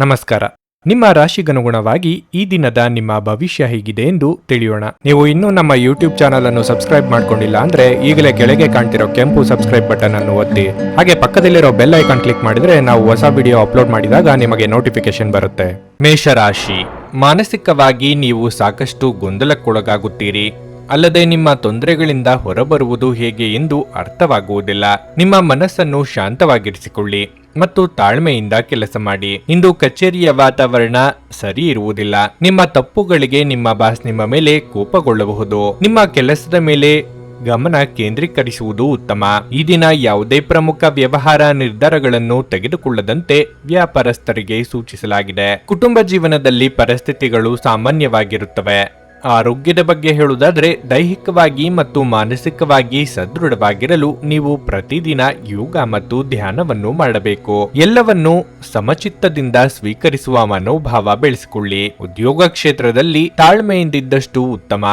ನಮಸ್ಕಾರ. ನಿಮ್ಮ ರಾಶಿಗನುಗುಣವಾಗಿ ಈ ದಿನದ ನಿಮ್ಮ ಭವಿಷ್ಯ ಹೇಗಿದೆ ಎಂದು ತಿಳಿಯೋಣ. ನೀವು ಇನ್ನೂ ನಮ್ಮ ಯೂಟ್ಯೂಬ್ ಚಾನಲ್ ಅನ್ನು ಸಬ್ಸ್ಕ್ರೈಬ್ ಮಾಡ್ಕೊಂಡಿಲ್ಲ ಅಂದ್ರೆ ಈಗಲೇ ಕೆಳಗೆ ಕಾಣ್ತಿರೋ ಕೆಂಪು ಸಬ್ಸ್ಕ್ರೈಬ್ ಬಟನ್ ಅನ್ನು ಒತ್ತಿ, ಹಾಗೆ ಪಕ್ಕದಲ್ಲಿರೋ ಬೆಲ್ ಐಕಾನ್ ಕ್ಲಿಕ್ ಮಾಡಿದ್ರೆ ನಾವು ಹೊಸ ವಿಡಿಯೋ ಅಪ್ಲೋಡ್ ಮಾಡಿದಾಗ ನಿಮಗೆ ನೋಟಿಫಿಕೇಶನ್ ಬರುತ್ತೆ. ಮೇಷರಾಶಿ, ಮಾನಸಿಕವಾಗಿ ನೀವು ಸಾಕಷ್ಟು ಗೊಂದಲಕ್ಕೊಳಗಾಗುತ್ತೀರಿ. ಅಲ್ಲದೆ ನಿಮ್ಮ ತೊಂದರೆಗಳಿಂದ ಹೊರಬರುವುದು ಹೇಗೆ ಎಂದು ಅರ್ಥವಾಗುವುದಿಲ್ಲ. ನಿಮ್ಮ ಮನಸ್ಸನ್ನು ಶಾಂತವಾಗಿರಿಸಿಕೊಳ್ಳಿ ಮತ್ತು ತಾಳ್ಮೆಯಿಂದ ಕೆಲಸ ಮಾಡಿ. ಇಂದು ಕಚೇರಿಯ ವಾತಾವರಣ ಸರಿ ಇರುವುದಿಲ್ಲ. ನಿಮ್ಮ ತಪ್ಪುಗಳಿಗೆ ನಿಮ್ಮ ಬಾಸ್ ನಿಮ್ಮ ಮೇಲೆ ಕೋಪಗೊಳ್ಳಬಹುದು. ನಿಮ್ಮ ಕೆಲಸದ ಮೇಲೆ ಗಮನ ಕೇಂದ್ರೀಕರಿಸುವುದು ಉತ್ತಮ. ಈ ದಿನ ಯಾವುದೇ ಪ್ರಮುಖ ವ್ಯವಹಾರ ನಿರ್ಧಾರಗಳನ್ನು ತೆಗೆದುಕೊಳ್ಳದಂತೆ ವ್ಯಾಪಾರಸ್ಥರಿಗೆ ಸೂಚಿಸಲಾಗಿದೆ. ಕುಟುಂಬ ಜೀವನದಲ್ಲಿ ಪರಿಸ್ಥಿತಿಗಳು ಸಾಮಾನ್ಯವಾಗಿರುತ್ತವೆ. ಆರೋಗ್ಯದ ಬಗ್ಗೆ ಹೇಳುವುದಾದ್ರೆ, ದೈಹಿಕವಾಗಿ ಮತ್ತು ಮಾನಸಿಕವಾಗಿ ಸದೃಢವಾಗಿರಲು ನೀವು ಪ್ರತಿದಿನ ಯೋಗ ಮತ್ತು ಧ್ಯಾನವನ್ನು ಮಾಡಬೇಕು. ಎಲ್ಲವನ್ನೂ ಸಮಚಿತ್ತದಿಂದ ಸ್ವೀಕರಿಸುವ ಮನೋಭಾವ ಬೆಳೆಸಿಕೊಳ್ಳಿ. ಉದ್ಯೋಗ ಕ್ಷೇತ್ರದಲ್ಲಿ ತಾಳ್ಮೆಯಿಂದಿದ್ದಷ್ಟು ಉತ್ತಮ.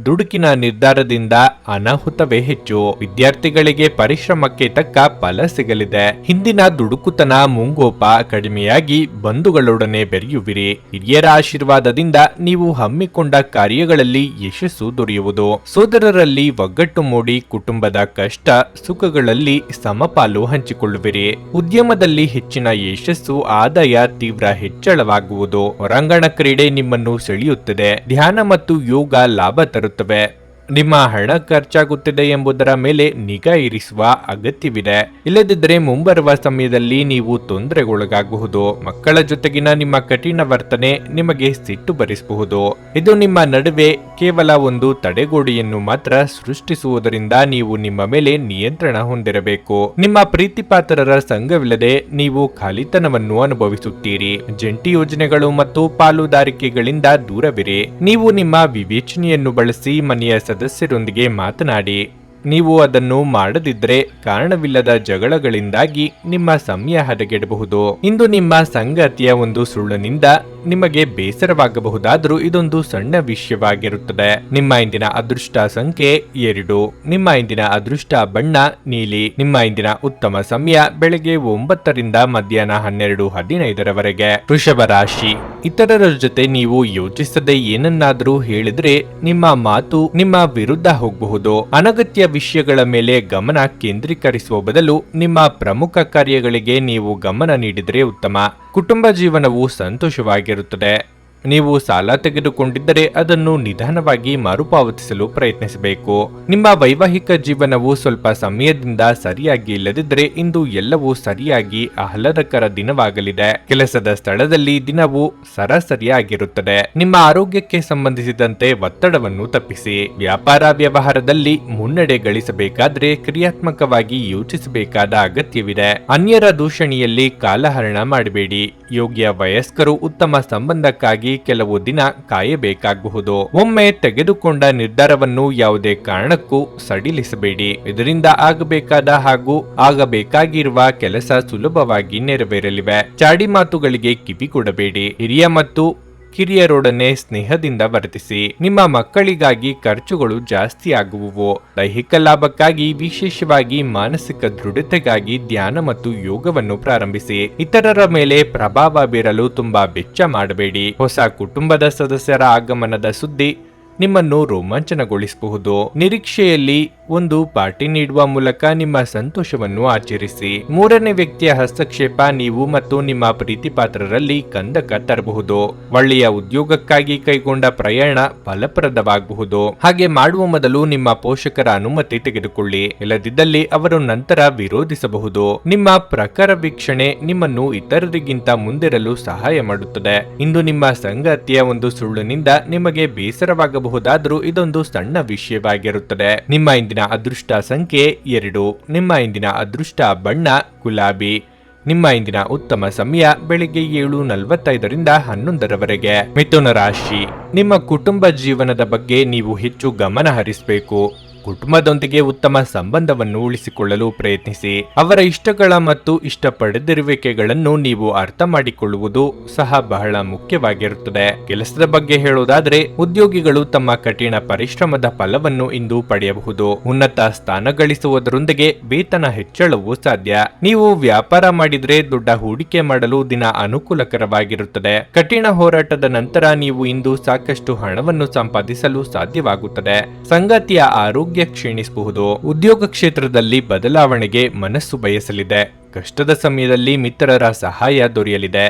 ದುಡುಕಿನ ನಿರ್ಧಾರದಿಂದ ಅನಾಹುತವೇ ಹೆಚ್ಚು. ವಿದ್ಯಾರ್ಥಿಗಳಿಗೆ ಪರಿಶ್ರಮಕ್ಕೆ ತಕ್ಕ ಫಲ ಸಿಗಲಿದೆ. ಹಿಂದಿನ ದುಡುಕುತನ ಮುಂಗೋಪ ಕಡಿಮೆಯಾಗಿ ಬಂಧುಗಳೊಡನೆ ಬೆರೆಯುವಿರಿ. ಹಿರಿಯರ ಆಶೀರ್ವಾದದಿಂದ ನೀವು ಹಮ್ಮಿಕೊಂಡ ಕಾರ್ಯಗಳಲ್ಲಿ ಯಶಸ್ಸು ದೊರೆಯುವುದು. ಸೋದರರಲ್ಲಿ ಒಗ್ಗಟ್ಟು ಮೂಡಿ ಕುಟುಂಬದ ಕಷ್ಟ ಸುಖಗಳಲ್ಲಿ ಸಮಪಾಲು ಹಂಚಿಕೊಳ್ಳುವಿರಿ. ಉದ್ಯಮದಲ್ಲಿ ಹೆಚ್ಚಿನ ಯಶಸ್ಸು, ಆದಾಯ ತೀವ್ರ ಹೆಚ್ಚಳವಾಗುವುದು. ಹೊರಾಂಗಣ ಕ್ರೀಡೆ ನಿಮ್ಮನ್ನು ಸೆಳೆಯುತ್ತದೆ. ಧ್ಯಾನ ಮತ್ತು ಯೋಗ ಲಾಭ ತರುತ್ತವೆ. ನಿಮ್ಮ ಹಣ ಖರ್ಚಾಗುತ್ತಿದೆ ಎಂಬುದರ ಮೇಲೆ ನಿಗಾ ಇರಿಸುವ ಅಗತ್ಯವಿದೆ. ಇಲ್ಲದಿದ್ದರೆ ಮುಂಬರುವ ಸಮಯದಲ್ಲಿ ನೀವು ತೊಂದರೆಗೊಳಗಾಗಬಹುದು. ಮಕ್ಕಳ ಜೊತೆಗಿನ ನಿಮ್ಮ ಕಠಿಣ ವರ್ತನೆ ನಿಮಗೆ ಸಿಟ್ಟು ಬರಿಸಬಹುದು. ಇದು ನಿಮ್ಮ ನಡುವೆ ಕೇವಲ ಒಂದು ತಡೆಗೋಡೆಯನ್ನು ಮಾತ್ರ ಸೃಷ್ಟಿಸುವುದರಿಂದ ನೀವು ನಿಮ್ಮ ಮೇಲೆ ನಿಯಂತ್ರಣ ಹೊಂದಿರಬೇಕು. ನಿಮ್ಮ ಪ್ರೀತಿಪಾತ್ರರ ಸಂಘವಿಲ್ಲದೆ ನೀವು ಖಾಲಿತನವನ್ನು ಅನುಭವಿಸುತ್ತೀರಿ. ಜಂಟಿ ಯೋಜನೆಗಳು ಮತ್ತು ಪಾಲುದಾರಿಕೆಗಳಿಂದ ದೂರವಿರಿ. ನೀವು ನಿಮ್ಮ ವಿವೇಚನೆಯನ್ನು ಬಳಸಿ ಮನೆಯ ಸದಸ್ಯರೊಂದಿಗೆ ಮಾತನಾಡಿ. ನೀವು ಅದನ್ನು ಮಾಡದಿದ್ದರೆ ಕಾರಣವಿಲ್ಲದ ಜಗಳಗಳಿಂದಾಗಿ ನಿಮ್ಮ ಸಮಯ ಹದಗೆಡಬಹುದು. ಇಂದು ನಿಮ್ಮ ಸಂಗಾತಿಯ ಒಂದು ಸುಳ್ಳಿನಿಂದ ನಿಮಗೆ ಬೇಸರವಾಗಬಹುದಾದರೂ ಇದೊಂದು ಸಣ್ಣ ವಿಷಯವಾಗಿರುತ್ತದೆ. ನಿಮ್ಮ ಇಂದಿನ ಅದೃಷ್ಟ ಸಂಖ್ಯೆ 2. ನಿಮ್ಮ ಇಂದಿನ ಅದೃಷ್ಟ ಬಣ್ಣ ನೀಲಿ. ನಿಮ್ಮ ಇಂದಿನ ಉತ್ತಮ ಸಮಯ ಬೆಳಗ್ಗೆ 9 ರಿಂದ ಮಧ್ಯಾಹ್ನ 12:15 ವೃಷಭ ರಾಶಿ, ಇತರರ ಜೊತೆ ನೀವು ಯೋಚಿಸದೆ ಏನನ್ನಾದರೂ ಹೇಳಿದ್ರೆ ನಿಮ್ಮ ಮಾತು ನಿಮ್ಮ ವಿರುದ್ಧ ಹೋಗಬಹುದು. ಅನಗತ್ಯ ವಿಷಯಗಳ ಮೇಲೆ ಗಮನ ಕೇಂದ್ರೀಕರಿಸುವ ಬದಲು ನಿಮ್ಮ ಪ್ರಮುಖ ಕಾರ್ಯಗಳಿಗೆ ನೀವು ಗಮನ ನೀಡಿದರೆ ಉತ್ತಮ. ಕುಟುಂಬ ಜೀವನವು ಸಂತೋಷವಾಗಿರುತ್ತದೆ. ನೀವು ಸಾಲ ತೆಗೆದುಕೊಂಡಿದ್ದರೆ ಅದನ್ನು ನಿಧಾನವಾಗಿ ಮರುಪಾವತಿಸಲು ಪ್ರಯತ್ನಿಸಬೇಕು. ನಿಮ್ಮ ವೈವಾಹಿಕ ಜೀವನವು ಸ್ವಲ್ಪ ಸಮಯದಿಂದ ಸರಿಯಾಗಿ ಇಲ್ಲದಿದ್ದರೆ ಇಂದು ಎಲ್ಲವೂ ಸರಿಯಾಗಿ ಆಹ್ಲಾದಕರ ದಿನವಾಗಲಿದೆ. ಕೆಲಸದ ಸ್ಥಳದಲ್ಲಿ ದಿನವು ಸರಾಸರಿಯಾಗಿರುತ್ತದೆ. ನಿಮ್ಮ ಆರೋಗ್ಯಕ್ಕೆ ಸಂಬಂಧಿಸಿದಂತೆ ಒತ್ತಡವನ್ನು ತಪ್ಪಿಸಿ. ವ್ಯಾಪಾರ ವ್ಯವಹಾರದಲ್ಲಿ ಮುನ್ನಡೆ ಗಳಿಸಬೇಕಾದ್ರೆ ಕ್ರಿಯಾತ್ಮಕವಾಗಿ ಯೋಚಿಸಬೇಕಾದ ಅಗತ್ಯವಿದೆ. ಅನ್ಯರ ದೂಷಣೆಯಲ್ಲಿ ಕಾಲಹರಣ ಮಾಡಬೇಡಿ. ಯೋಗ್ಯ ವಯಸ್ಕರು ಉತ್ತಮ ಸಂಬಂಧಕ್ಕಾಗಿ ಕೆಲವು ದಿನ ಕಾಯಬೇಕಾಗಬಹುದು. ಒಮ್ಮೆ ತೆಗೆದುಕೊಂಡ ನಿರ್ಧಾರವನ್ನು ಯಾವುದೇ ಕಾರಣಕ್ಕೂ ಸಡಿಲಿಸಬೇಡಿ. ಇದರಿಂದ ಆಗಬೇಕಾದ ಹಾಗೂ ಆಗಬೇಕಾಗಿರುವ ಕೆಲಸ ಸುಲಭವಾಗಿ ನೆರವೇರಲಿವೆ. ಚಾಡಿ ಮಾತುಗಳಿಗೆ ಕಿವಿ ಕೊಡಬೇಡಿ. ಹಿರಿಯ ಮತ್ತು ಕಿರಿಯರೊಡನೆ ಸ್ನೇಹದಿಂದ ವರ್ತಿಸಿ. ನಿಮ್ಮ ಮಕ್ಕಳಿಗಾಗಿ ಖರ್ಚುಗಳು ಜಾಸ್ತಿ ಆಗುವುವು. ದೈಹಿಕ ಲಾಭಕ್ಕಾಗಿ, ವಿಶೇಷವಾಗಿ ಮಾನಸಿಕ ದೃಢತೆಗಾಗಿ ಧ್ಯಾನ ಮತ್ತು ಯೋಗವನ್ನು ಪ್ರಾರಂಭಿಸಿ. ಇತರರ ಮೇಲೆ ಪ್ರಭಾವ ಬೀರಲು ತುಂಬಾ ವೆಚ್ಚ ಮಾಡಬೇಡಿ. ಹೊಸ ಕುಟುಂಬದ ಸದಸ್ಯರ ಆಗಮನದ ಸುದ್ದಿ ನಿಮ್ಮನ್ನು ರೋಮಾಂಚನಗೊಳಿಸಬಹುದು. ನಿರೀಕ್ಷೆಯಲ್ಲಿ ಒಂದು ಪಾರ್ಟಿ ನೀಡುವ ಮೂಲಕ ನಿಮ್ಮ ಸಂತೋಷವನ್ನು ಆಚರಿಸಿ. ಮೂರನೇ ವ್ಯಕ್ತಿಯ ಹಸ್ತಕ್ಷೇಪ ನೀವು ಮತ್ತು ನಿಮ್ಮ ಪ್ರೀತಿಪಾತ್ರರಲ್ಲಿ ಕಂದಕ ತರಬಹುದು. ಒಳ್ಳೆಯ ಉದ್ಯೋಗಕ್ಕಾಗಿ ಕೈಗೊಂಡ ಪ್ರಯಾಣ ಫಲಪ್ರದವಾಗಬಹುದು. ಹಾಗೆ ಮಾಡುವ ಮೊದಲು ನಿಮ್ಮ ಪೋಷಕರ ಅನುಮತಿ ತೆಗೆದುಕೊಳ್ಳಿ. ಇಲ್ಲದಿದ್ದಲ್ಲಿ ಅವರು ನಂತರ ವಿರೋಧಿಸಬಹುದು. ನಿಮ್ಮ ಪ್ರಖರ ವೀಕ್ಷಣೆ ನಿಮ್ಮನ್ನು ಇತರರಿಗಿಂತ ಮುಂದಿರಲು ಸಹಾಯ ಮಾಡುತ್ತದೆ. ಇಂದು ನಿಮ್ಮ ಸಂಗಾತಿಯ ಒಂದು ಸುಳ್ಳಿನಿಂದ ನಿಮಗೆ ಬೇಸರವಾಗಬಹುದಾದರೂ ಇದೊಂದು ಸಣ್ಣ ವಿಷಯವಾಗಿರುತ್ತದೆ. ನಿಮ್ಮ ಇಂದಿನ ಅದೃಷ್ಟ ಸಂಖ್ಯೆ 2. ನಿಮ್ಮ ಇಂದಿನ ಅದೃಷ್ಟ ಬಣ್ಣ ಗುಲಾಬಿ. ನಿಮ್ಮ ಇಂದಿನ ಉತ್ತಮ ಸಮಯ ಬೆಳಿಗ್ಗೆ 7:45 ರಿಂದ 11 ಮಿಥುನ ರಾಶಿ, ನಿಮ್ಮ ಕುಟುಂಬ ಜೀವನದ ಬಗ್ಗೆ ನೀವು ಹೆಚ್ಚು ಗಮನ ಹರಿಸಬೇಕು. ಕುಟುಂಬದೊಂದಿಗೆ ಉತ್ತಮ ಸಂಬಂಧವನ್ನು ಉಳಿಸಿಕೊಳ್ಳಲು ಪ್ರಯತ್ನಿಸಿ. ಅವರ ಇಷ್ಟಗಳ ಮತ್ತು ಇಷ್ಟಪಡದಿರುವಿಕೆಗಳನ್ನು ನೀವು ಅರ್ಥ ಮಾಡಿಕೊಳ್ಳುವುದು ಸಹ ಬಹಳ ಮುಖ್ಯವಾಗಿರುತ್ತದೆ. ಕೆಲಸದ ಬಗ್ಗೆ ಹೇಳುವುದಾದರೆ, ಉದ್ಯೋಗಿಗಳು ತಮ್ಮ ಕಠಿಣ ಪರಿಶ್ರಮದ ಫಲವನ್ನು ಇಂದು ಪಡೆಯಬಹುದು. ಉನ್ನತ ಸ್ಥಾನ ಗಳಿಸುವುದರೊಂದಿಗೆ ವೇತನ ಹೆಚ್ಚಳವೂ ಸಾಧ್ಯ. ನೀವು ವ್ಯಾಪಾರ ಮಾಡಿದ್ರೆ ದೊಡ್ಡ ಹೂಡಿಕೆ ಮಾಡಲು ದಿನ ಅನುಕೂಲಕರವಾಗಿರುತ್ತದೆ. ಕಠಿಣ ಹೋರಾಟದ ನಂತರ ನೀವು ಇಂದು ಸಾಕಷ್ಟು ಹಣವನ್ನು ಸಂಪಾದಿಸಲು ಸಾಧ್ಯವಾಗುತ್ತದೆ. ಸಂಗಾತಿಯ ಆರೋಗ್ಯ ಕ್ಷೀಣಿಸಬಹುದು. ಉದ್ಯೋಗ ಕ್ಷೇತ್ರದಲ್ಲಿ ಬದಲಾವಣೆಗೆ ಮನಸ್ಸು ಬಯಸಲಿದೆ. ಕಷ್ಟದ ಸಮಯದಲ್ಲಿ ಮಿತ್ರರ ಸಹಾಯ ದೊರೆಯಲಿದೆ.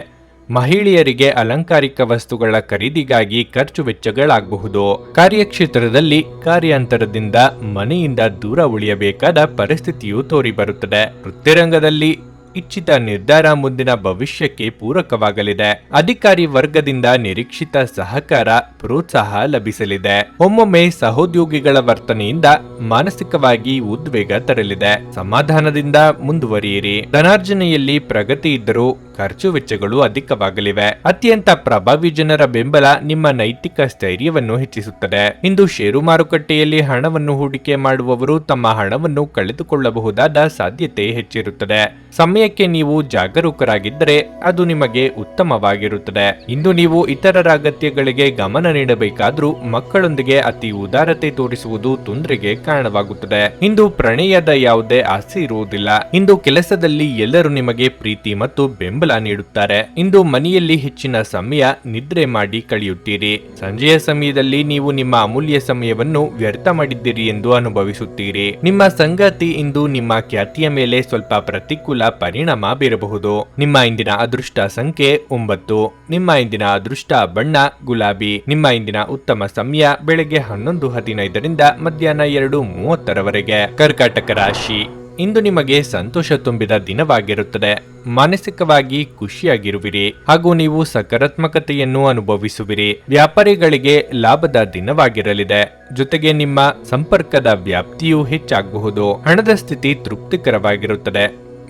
ಮಹಿಳೆಯರಿಗೆ ಅಲಂಕಾರಿಕ ವಸ್ತುಗಳ ಖರೀದಿಗಾಗಿ ಖರ್ಚು ವೆಚ್ಚಗಳಾಗಬಹುದು. ಕಾರ್ಯಕ್ಷೇತ್ರದಲ್ಲಿ ಕಾರ್ಯಾಂತರದಿಂದ ಮನೆಯಿಂದ ದೂರ ಉಳಿಯಬೇಕಾದ ಪರಿಸ್ಥಿತಿಯು ತೋರಿಬರುತ್ತದೆ. ವೃತ್ತಿರಂಗದಲ್ಲಿ ಇಚ್ಛಿತ ನಿರ್ಧಾರ ಮುಂದಿನ ಭವಿಷ್ಯಕ್ಕೆ ಪೂರಕವಾಗಲಿದೆ. ಅಧಿಕಾರಿ ವರ್ಗದಿಂದ ನಿರೀಕ್ಷಿತ ಸಹಕಾರ ಪ್ರೋತ್ಸಾಹ ಲಭಿಸಲಿದೆ. ಒಮ್ಮೊಮ್ಮೆ ಸಹೋದ್ಯೋಗಿಗಳ ವರ್ತನೆಯಿಂದ ಮಾನಸಿಕವಾಗಿ ಉದ್ವೇಗ ತರಲಿದೆ. ಸಮಾಧಾನದಿಂದ ಮುಂದುವರಿಯಿರಿ. ಧನಾರ್ಜನೆಯಲ್ಲಿ ಪ್ರಗತಿ ಇದ್ದರೂ ಖರ್ಚು ವೆಚ್ಚಗಳು ಅಧಿಕವಾಗಲಿವೆ. ಅತ್ಯಂತ ಪ್ರಭಾವಿ ಜನರ ಬೆಂಬಲ ನಿಮ್ಮ ನೈತಿಕ ಸ್ಥೈರ್ಯವನ್ನು ಹೆಚ್ಚಿಸುತ್ತದೆ. ಇಂದು ಷೇರು ಮಾರುಕಟ್ಟೆಯಲ್ಲಿ ಹಣವನ್ನು ಹೂಡಿಕೆ ಮಾಡುವವರು ತಮ್ಮ ಹಣವನ್ನು ಕಳೆದುಕೊಳ್ಳಬಹುದಾದ ಸಾಧ್ಯತೆ ಹೆಚ್ಚಿರುತ್ತದೆ. ಸಮಯಕ್ಕೆ ನೀವು ಜಾಗರೂಕರಾಗಿದ್ದರೆ ಅದು ನಿಮಗೆ ಉತ್ತಮವಾಗಿರುತ್ತದೆ. ಇಂದು ನೀವು ಇತರರ ಅಗತ್ಯಗಳಿಗೆ ಗಮನ ನೀಡಬೇಕಾದ್ರೂ ಮಕ್ಕಳೊಂದಿಗೆ ಅತಿ ಉದಾರತೆ ತೋರಿಸುವುದು ತೊಂದರೆಗೆ ಕಾರಣವಾಗುತ್ತದೆ. ಇಂದು ಪ್ರಣಯದ ಯಾವುದೇ ಆಸೆ ಇರುವುದಿಲ್ಲ. ಇಂದು ಕೆಲಸದಲ್ಲಿ ಎಲ್ಲರೂ ನಿಮಗೆ ಪ್ರೀತಿ ಮತ್ತು ಬೆಂಬಲ ನೀಡುತ್ತಾರೆ. ಇಂದು ಮನೆಯಲ್ಲಿ ಹೆಚ್ಚಿನ ಸಮಯ ನಿದ್ರೆ ಮಾಡಿ ಕಳೆಯುತ್ತೀರಿ. ಸಂಜೆಯ ಸಮಯದಲ್ಲಿ ನೀವು ನಿಮ್ಮ ಅಮೂಲ್ಯ ಸಮಯವನ್ನು ವ್ಯರ್ಥ ಮಾಡಿದ್ದೀರಿ ಎಂದು ಅನುಭವಿಸುತ್ತೀರಿ. ನಿಮ್ಮ ಸಂಗಾತಿ ಇಂದು ನಿಮ್ಮ ಖ್ಯಾತಿಯ ಮೇಲೆ ಸ್ವಲ್ಪ ಪ್ರತಿಕೂಲ ಪರಿಣಾಮ ಬೀರಬಹುದು. ನಿಮ್ಮ ಇಂದಿನ ಅದೃಷ್ಟ ಸಂಖ್ಯೆ 9. ನಿಮ್ಮ ಇಂದಿನ ಅದೃಷ್ಟ ಬಣ್ಣ ಗುಲಾಬಿ. ನಿಮ್ಮ ಇಂದಿನ ಉತ್ತಮ ಸಮಯ ಬೆಳಗ್ಗೆ 11:15 ಮಧ್ಯಾಹ್ನ 2:30 ಕರ್ಕಾಟಕ ರಾಶಿ. ಇಂದು ನಿಮಗೆ ಸಂತೋಷ ತುಂಬಿದ ದಿನವಾಗಿರುತ್ತದೆ. ಮಾನಸಿಕವಾಗಿ ಖುಷಿಯಾಗಿರುವಿರಿ ಹಾಗೂ ನೀವು ಸಕಾರಾತ್ಮಕತೆಯನ್ನು ಅನುಭವಿಸುವಿರಿ. ವ್ಯಾಪಾರಿಗಳಿಗೆ ಲಾಭದ ದಿನವಾಗಿರಲಿದೆ. ಜೊತೆಗೆ ನಿಮ್ಮ ಸಂಪರ್ಕದ ವ್ಯಾಪ್ತಿಯೂ ಹೆಚ್ಚಾಗಬಹುದು. ಹಣದ ಸ್ಥಿತಿ ತೃಪ್ತಿಕರವಾಗಿರುತ್ತದೆ.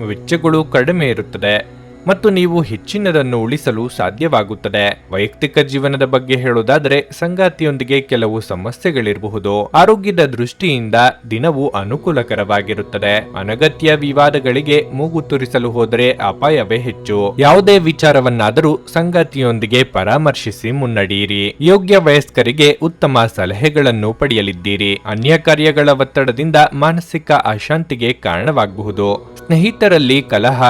ವೆಚ್ಚಗಳು ಕಡಿಮೆ ಇರುತ್ತದೆ ಮತ್ತು ನೀವು ಹೆಚ್ಚಿನದನ್ನು ಉಳಿಸಲು ಸಾಧ್ಯವಾಗುತ್ತದೆ. ವೈಯಕ್ತಿಕ ಜೀವನದ ಬಗ್ಗೆ ಹೇಳೋದಾದರೆ, ಸಂಗಾತಿಯೊಂದಿಗೆ ಕೆಲವು ಸಮಸ್ಯೆಗಳಿರಬಹುದು. ಆರೋಗ್ಯದ ದೃಷ್ಟಿಯಿಂದ ದಿನವು ಅನುಕೂಲಕರವಾಗಿರುತ್ತದೆ. ಅನಗತ್ಯ ವಿವಾದಗಳಿಗೆ ಮೂಗು ತುರಿಸಲು ಹೋದರೆ ಅಪಾಯವೇ ಹೆಚ್ಚು. ಯಾವುದೇ ವಿಚಾರವನ್ನಾದರೂ ಸಂಗಾತಿಯೊಂದಿಗೆ ಪರಾಮರ್ಶಿಸಿ ಮುನ್ನಡೆಯಿರಿ. ಯೋಗ್ಯ ವಯಸ್ಕರಿಗೆ ಉತ್ತಮ ಸಲಹೆಗಳನ್ನು ಪಡೆಯಲಿದ್ದೀರಿ. ಅನ್ಯ ಕಾರ್ಯಗಳ ಒತ್ತಡದಿಂದ ಮಾನಸಿಕ ಅಶಾಂತಿಗೆ ಕಾರಣವಾಗಬಹುದು. ಸ್ನೇಹಿತರಲ್ಲಿ ಕಲಹ,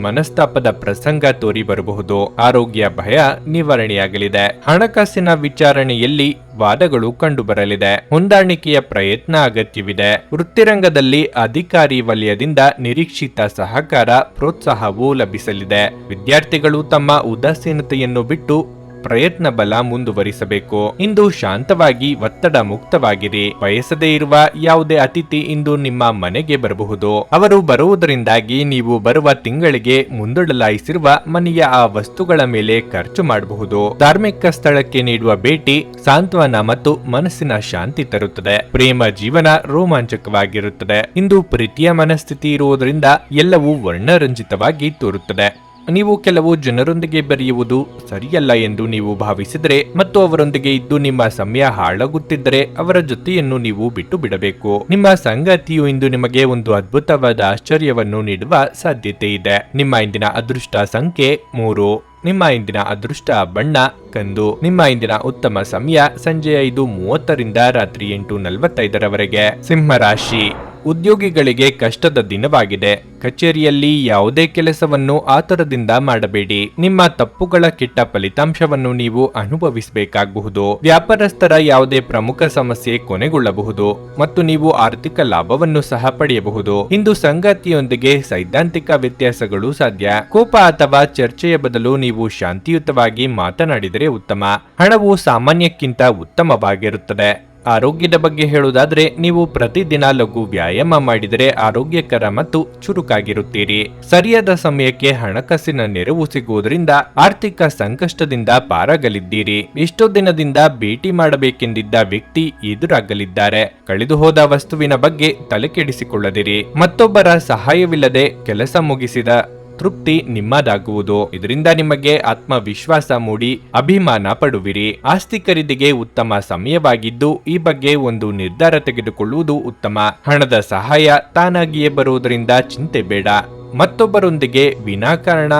ಮನಸ್ತಾಪದ ಪ್ರಸಂಗ ತೋರಿ ಬರಬಹುದು. ಆರೋಗ್ಯ ಭಯ ನಿವಾರಣೆಯಾಗಲಿದೆ. ಹಣಕಾಸಿನ ವಿಚಾರಣೆಯಲ್ಲಿ ವಾದಗಳು ಕಂಡುಬರಲಿದೆ. ಹೊಂದಾಣಿಕೆಯ ಪ್ರಯತ್ನ ಅಗತ್ಯವಿದೆ. ವೃತ್ತಿರಂಗದಲ್ಲಿ ಅಧಿಕಾರಿ ವಲಯದಿಂದ ನಿರೀಕ್ಷಿತ ಸಹಕಾರ ಪ್ರೋತ್ಸಾಹವೂ ಲಭಿಸಲಿದೆ. ವಿದ್ಯಾರ್ಥಿಗಳು ತಮ್ಮ ಉದಾಸೀನತೆಯನ್ನು ಬಿಟ್ಟು ಪ್ರಯತ್ನ ಬಲ ಮುಂದುವರಿಸಬೇಕು. ಇಂದು ಶಾಂತವಾಗಿ ಒತ್ತಡ ಮುಕ್ತವಾಗಿರಿ. ಬಯಸದೇ ಇರುವ ಯಾವುದೇ ಅತಿಥಿ ಇಂದು ನಿಮ್ಮ ಮನೆಗೆ ಬರಬಹುದು. ಅವರು ಬರುವುದರಿಂದಾಗಿ ನೀವು ಬರುವ ತಿಂಗಳಿಗೆ ಮುಂದೂಡಲಾಯಿಸಿರುವ ಮನೆಯ ಆ ವಸ್ತುಗಳ ಮೇಲೆ ಖರ್ಚು ಮಾಡಬಹುದು. ಧಾರ್ಮಿಕ ಸ್ಥಳಕ್ಕೆ ನೀಡುವ ಭೇಟಿ ಸಾಂತ್ವನ ಮತ್ತು ಮನಸ್ಸಿನ ಶಾಂತಿ ತರುತ್ತದೆ. ಪ್ರೇಮ ಜೀವನ ರೋಮಾಂಚಕವಾಗಿರುತ್ತದೆ. ಇಂದು ಪ್ರೀತಿಯ ಮನಸ್ಥಿತಿ ಇರುವುದರಿಂದ ಎಲ್ಲವೂ ವರ್ಣರಂಜಿತವಾಗಿ ತೋರುತ್ತದೆ. ನೀವು ಕೆಲವು ಜನರೊಂದಿಗೆ ಬೆರೆಯುವುದು ಸರಿಯಲ್ಲ ಎಂದು ನೀವು ಭಾವಿಸಿದರೆ ಮತ್ತು ಅವರೊಂದಿಗೆ ಇದ್ದು ನಿಮ್ಮ ಸಮಯ ಹಾಳಾಗುತ್ತಿದ್ದರೆ ಅವರ ಜೊತೆಯನ್ನು ನೀವು ಬಿಟ್ಟು ಬಿಡಬೇಕು. ನಿಮ್ಮ ಸಂಗಾತಿಯು ಇಂದು ನಿಮಗೆ ಒಂದು ಅದ್ಭುತವಾದ ಆಶ್ಚರ್ಯವನ್ನು ನೀಡುವ ಸಾಧ್ಯತೆ ಇದೆ. ನಿಮ್ಮ ಇಂದಿನ ಅದೃಷ್ಟ ಸಂಖ್ಯೆ 3. ನಿಮ್ಮ ಇಂದಿನ ಅದೃಷ್ಟ ಬಣ್ಣ ಕಂದು. ನಿಮ್ಮ ಇಂದಿನ ಉತ್ತಮ ಸಮಯ ಸಂಜೆ 5:30 ರಾತ್ರಿ 8:45 ಸಿಂಹರಾಶಿ. ಉದ್ಯೋಗಿಗಳಿಗೆ ಕಷ್ಟದ ದಿನವಾಗಿದೆ. ಕಚೇರಿಯಲ್ಲಿ ಯಾವುದೇ ಕೆಲಸವನ್ನು ಆತುರದಿಂದ ಮಾಡಬೇಡಿ. ನಿಮ್ಮ ತಪ್ಪುಗಳ ಕೆಟ್ಟ ಫಲಿತಾಂಶವನ್ನು ನೀವು ಅನುಭವಿಸಬೇಕಾಗಬಹುದು. ವ್ಯಾಪಾರಸ್ಥರ ಯಾವುದೇ ಪ್ರಮುಖ ಸಮಸ್ಯೆ ಕೊನೆಗೊಳ್ಳಬಹುದು ಮತ್ತು ನೀವು ಆರ್ಥಿಕ ಲಾಭವನ್ನು ಸಹ ಪಡೆಯಬಹುದು. ಇಂದು ಸಂಗಾತಿಯೊಂದಿಗೆ ಸೈದ್ಧಾಂತಿಕ ವ್ಯತ್ಯಾಸಗಳು ಸಾಧ್ಯ. ಕೋಪ ಅಥವಾ ಚರ್ಚೆಯ ಬದಲು ನೀವು ಶಾಂತಿಯುತವಾಗಿ ಮಾತನಾಡಿದರೆ ಉತ್ತಮ. ಹಣವು ಸಾಮಾನ್ಯಕ್ಕಿಂತ ಉತ್ತಮವಾಗಿರುತ್ತದೆ. ಆರೋಗ್ಯದ ಬಗ್ಗೆ ಹೇಳುವುದಾದ್ರೆ, ನೀವು ಪ್ರತಿದಿನ ಲಘು ವ್ಯಾಯಾಮ ಮಾಡಿದರೆ ಆರೋಗ್ಯಕರ ಮತ್ತು ಚುರುಕಾಗಿರುತ್ತೀರಿ. ಸರಿಯಾದ ಸಮಯಕ್ಕೆ ಹಣಕಾಸಿನ ನೆರವು ಸಿಗುವುದರಿಂದ ಆರ್ಥಿಕ ಸಂಕಷ್ಟದಿಂದ ಪಾರಾಗಲಿದ್ದೀರಿ. ಎಷ್ಟೋ ದಿನದಿಂದ ಭೇಟಿ ಮಾಡಬೇಕೆಂದಿದ್ದ ವ್ಯಕ್ತಿ ಎದುರಾಗಲಿದ್ದಾರೆ. ಕಳೆದು ಹೋದ ವಸ್ತುವಿನ ಬಗ್ಗೆ ತಲೆಕೆಡಿಸಿಕೊಳ್ಳದಿರಿ. ಮತ್ತೊಬ್ಬರ ಸಹಾಯವಿಲ್ಲದೆ ಕೆಲಸ ಮುಗಿಸಿದ ತೃಪ್ತಿ ನಿಮ್ಮದಾಗುವುದು. ಇದರಿಂದ ನಿಮಗೆ ಆತ್ಮವಿಶ್ವಾಸ ಮೂಡಿ ಅಭಿಮಾನ ಪಡುವಿರಿ. ಆಸ್ತಿ ಖರೀದಿಗೆ ಉತ್ತಮ ಸಮಯವಾಗಿದ್ದು ಈ ಬಗ್ಗೆ ಒಂದು ನಿರ್ಧಾರ ತೆಗೆದುಕೊಳ್ಳುವುದು ಉತ್ತಮ. ಹಣದ ಸಹಾಯ ತಾನಾಗಿಯೇ ಬರುವುದರಿಂದ ಚಿಂತೆ ಬೇಡ. ಮತ್ತೊಬ್ಬರೊಂದಿಗೆ ವಿನಾಕಾರಣ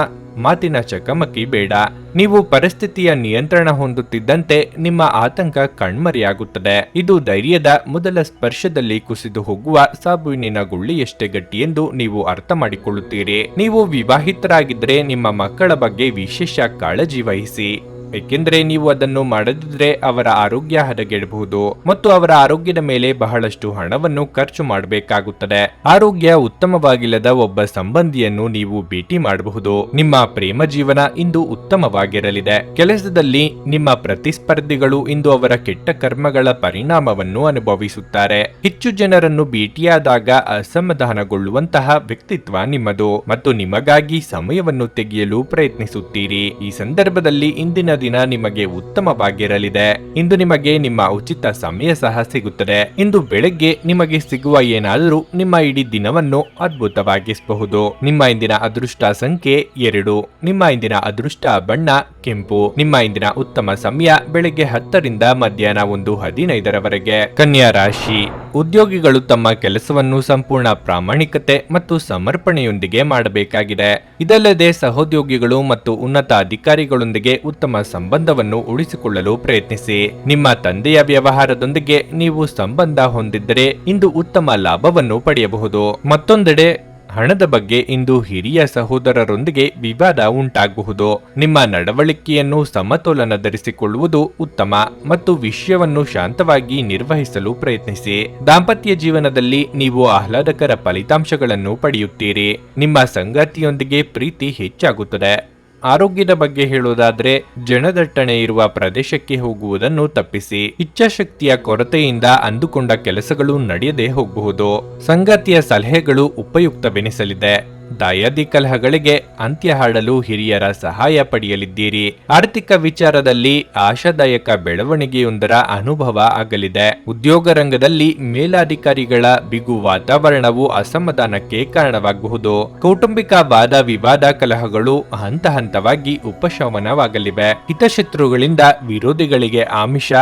ಮಾತಿನ ಚಕಮಕಿ ಬೇಡ. ನೀವು ಪರಿಸ್ಥಿತಿಯ ನಿಯಂತ್ರಣ ಹೊಂದುತ್ತಿದ್ದಂತೆ ನಿಮ್ಮ ಆತಂಕ ಕಣ್ಮರೆಯಾಗುತ್ತದೆ. ಇದು ಧೈರ್ಯದ ಮೊದಲ ಸ್ಪರ್ಶದಲ್ಲಿ ಕುಸಿದು ಹೋಗುವ ಸಾಬೂನಿನ ಗುಳ್ಳೆಯಷ್ಟೇ ಗಟ್ಟಿ ಎಂದು ನೀವು ಅರ್ಥ ಮಾಡಿಕೊಳ್ಳುತ್ತೀರಿ. ನೀವು ವಿವಾಹಿತರಾಗಿದ್ದರೆ ನಿಮ್ಮ ಮಕ್ಕಳ ಬಗ್ಗೆ ವಿಶೇಷ ಕಾಳಜಿ ವಹಿಸಿ. ಏಕೆಂದರೆ ನೀವು ಅದನ್ನು ಮಾಡದಿದ್ರೆ ಅವರ ಆರೋಗ್ಯ ಹದಗೆಡಬಹುದು ಮತ್ತು ಅವರ ಆರೋಗ್ಯದ ಮೇಲೆ ಬಹಳಷ್ಟು ಹಣವನ್ನು ಖರ್ಚು ಮಾಡಬೇಕಾಗುತ್ತದೆ. ಆರೋಗ್ಯ ಉತ್ತಮವಾಗಿಲ್ಲದ ಒಬ್ಬ ಸಂಬಂಧಿಯನ್ನು ನೀವು ಭೇಟಿ ಮಾಡಬಹುದು. ನಿಮ್ಮ ಪ್ರೇಮ ಜೀವನ ಇಂದು ಉತ್ತಮವಾಗಿರಲಿದೆ. ಕೆಲಸದಲ್ಲಿ ನಿಮ್ಮ ಪ್ರತಿಸ್ಪರ್ಧಿಗಳು ಇಂದು ಅವರ ಕೆಟ್ಟ ಕರ್ಮಗಳ ಪರಿಣಾಮವನ್ನು ಅನುಭವಿಸುತ್ತಾರೆ. ಹೆಚ್ಚು ಜನರನ್ನು ಭೇಟಿಯಾದಾಗ ಅಸಮಾಧಾನಗೊಳ್ಳುವಂತಹ ವ್ಯಕ್ತಿತ್ವ ನಿಮ್ಮದು ಮತ್ತು ನಿಮಗಾಗಿ ಸಮಯವನ್ನು ತೆಗೆಯಲು ಪ್ರಯತ್ನಿಸುತ್ತೀರಿ. ಈ ಸಂದರ್ಭದಲ್ಲಿ ಇಂದಿನ ದಿನ ನಿಮಗೆ ಉತ್ತಮವಾಗಿರಲಿದೆ. ಇಂದು ನಿಮಗೆ ನಿಮ್ಮ ಉಚಿತ ಸಮಯ ಸಹ ಸಿಗುತ್ತದೆ. ಇಂದು ಬೆಳಗ್ಗೆ ನಿಮಗೆ ಸಿಗುವ ಏನಾದರೂ ನಿಮ್ಮ ಇಡೀ ದಿನವನ್ನು ಅದ್ಭುತವಾಗಿಸಬಹುದು. ನಿಮ್ಮ ಇಂದಿನ ಅದೃಷ್ಟ ಸಂಖ್ಯೆ 2. ನಿಮ್ಮ ಇಂದಿನ ಅದೃಷ್ಟ ಬಣ್ಣ ಕೆಂಪು. ನಿಮ್ಮ ಇಂದಿನ ಉತ್ತಮ ಸಮಯ ಬೆಳಗ್ಗೆ 10ರಿಂದ ಮಧ್ಯಾಹ್ನ 1:15 ಕನ್ಯಾ ರಾಶಿ. ಉದ್ಯೋಗಿಗಳು ತಮ್ಮ ಕೆಲಸವನ್ನು ಸಂಪೂರ್ಣ ಪ್ರಾಮಾಣಿಕತೆ ಮತ್ತು ಸಮರ್ಪಣೆಯೊಂದಿಗೆ ಮಾಡಬೇಕಾಗಿದೆ. ಇದಲ್ಲದೆ ಸಹೋದ್ಯೋಗಿಗಳು ಮತ್ತು ಉನ್ನತ ಅಧಿಕಾರಿಗಳೊಂದಿಗೆ ಉತ್ತಮ ಸಂಬಂಧವನ್ನು ಉಳಿಸಿಕೊಳ್ಳಲು ಪ್ರಯತ್ನಿಸಿ. ನಿಮ್ಮ ತಂದೆಯ ವ್ಯವಹಾರದೊಂದಿಗೆ ನೀವು ಸಂಬಂಧ ಹೊಂದಿದ್ದರೆ ಇಂದು ಉತ್ತಮ ಲಾಭವನ್ನು ಪಡೆಯಬಹುದು. ಮತ್ತೊಂದೆಡೆ ಹಣದ ಬಗ್ಗೆ ಇಂದು ಹಿರಿಯ ಸಹೋದರರೊಂದಿಗೆ ವಿವಾದ ಉಂಟಾಗಬಹುದು. ನಿಮ್ಮ ನಡವಳಿಕೆಯನ್ನು ಸಮತೋಲನದಲ್ಲಿರಿಸಿಕೊಳ್ಳುವುದು ಉತ್ತಮ ಮತ್ತು ವಿಷಯವನ್ನು ಶಾಂತವಾಗಿ ನಿರ್ವಹಿಸಲು ಪ್ರಯತ್ನಿಸಿ. ದಾಂಪತ್ಯ ಜೀವನದಲ್ಲಿ ನೀವು ಆಹ್ಲಾದಕರ ಫಲಿತಾಂಶಗಳನ್ನು ಪಡೆಯುತ್ತೀರಿ. ನಿಮ್ಮ ಸಂಗಾತಿಯೊಂದಿಗೆ ಪ್ರೀತಿ ಹೆಚ್ಚಾಗುತ್ತದೆ. ಆರೋಗ್ಯದ ಬಗ್ಗೆ ಹೇಳುವುದಾದ್ರೆ ಜನದಟ್ಟಣೆ ಇರುವ ಪ್ರದೇಶಕ್ಕೆ ಹೋಗುವುದನ್ನು ತಪ್ಪಿಸಿ. ಇಚ್ಛಾಶಕ್ತಿಯ ಕೊರತೆಯಿಂದ ಅಂದುಕೊಂಡ ಕೆಲಸಗಳು ನಡೆಯದೆ ಹೋಗಬಹುದು. ಸಂಗಾತಿಯ ಸಲಹೆಗಳು ಉಪಯುಕ್ತವೆನಿಸಲಿದೆ. ದಾಯಾದಿ ಕಲಹಗಳಿಗೆ ಅಂತ್ಯ ಹಾಡಲು ಹಿರಿಯರ ಸಹಾಯ ಪಡೆಯಲಿದ್ದೀರಿ. ಆರ್ಥಿಕ ವಿಚಾರದಲ್ಲಿ ಆಶಾದಾಯಕ ಬೆಳವಣಿಗೆಯೊಂದರ ಅನುಭವ ಆಗಲಿದೆ. ಉದ್ಯೋಗ ರಂಗದಲ್ಲಿ ಮೇಲಾಧಿಕಾರಿಗಳ ಬಿಗು ವಾತಾವರಣವು ಅಸಮಾಧಾನಕ್ಕೆ ಕಾರಣವಾಗಬಹುದು. ಕೌಟುಂಬಿಕ ವಾದ ವಿವಾದ ಕಲಹಗಳು ಹಂತ ಹಂತವಾಗಿ ಉಪಶಮನವಾಗಲಿವೆ. ಹಿತಶತ್ರುಗಳಿಂದ ವಿರೋಧಿಗಳಿಗೆ ಆಮಿಷ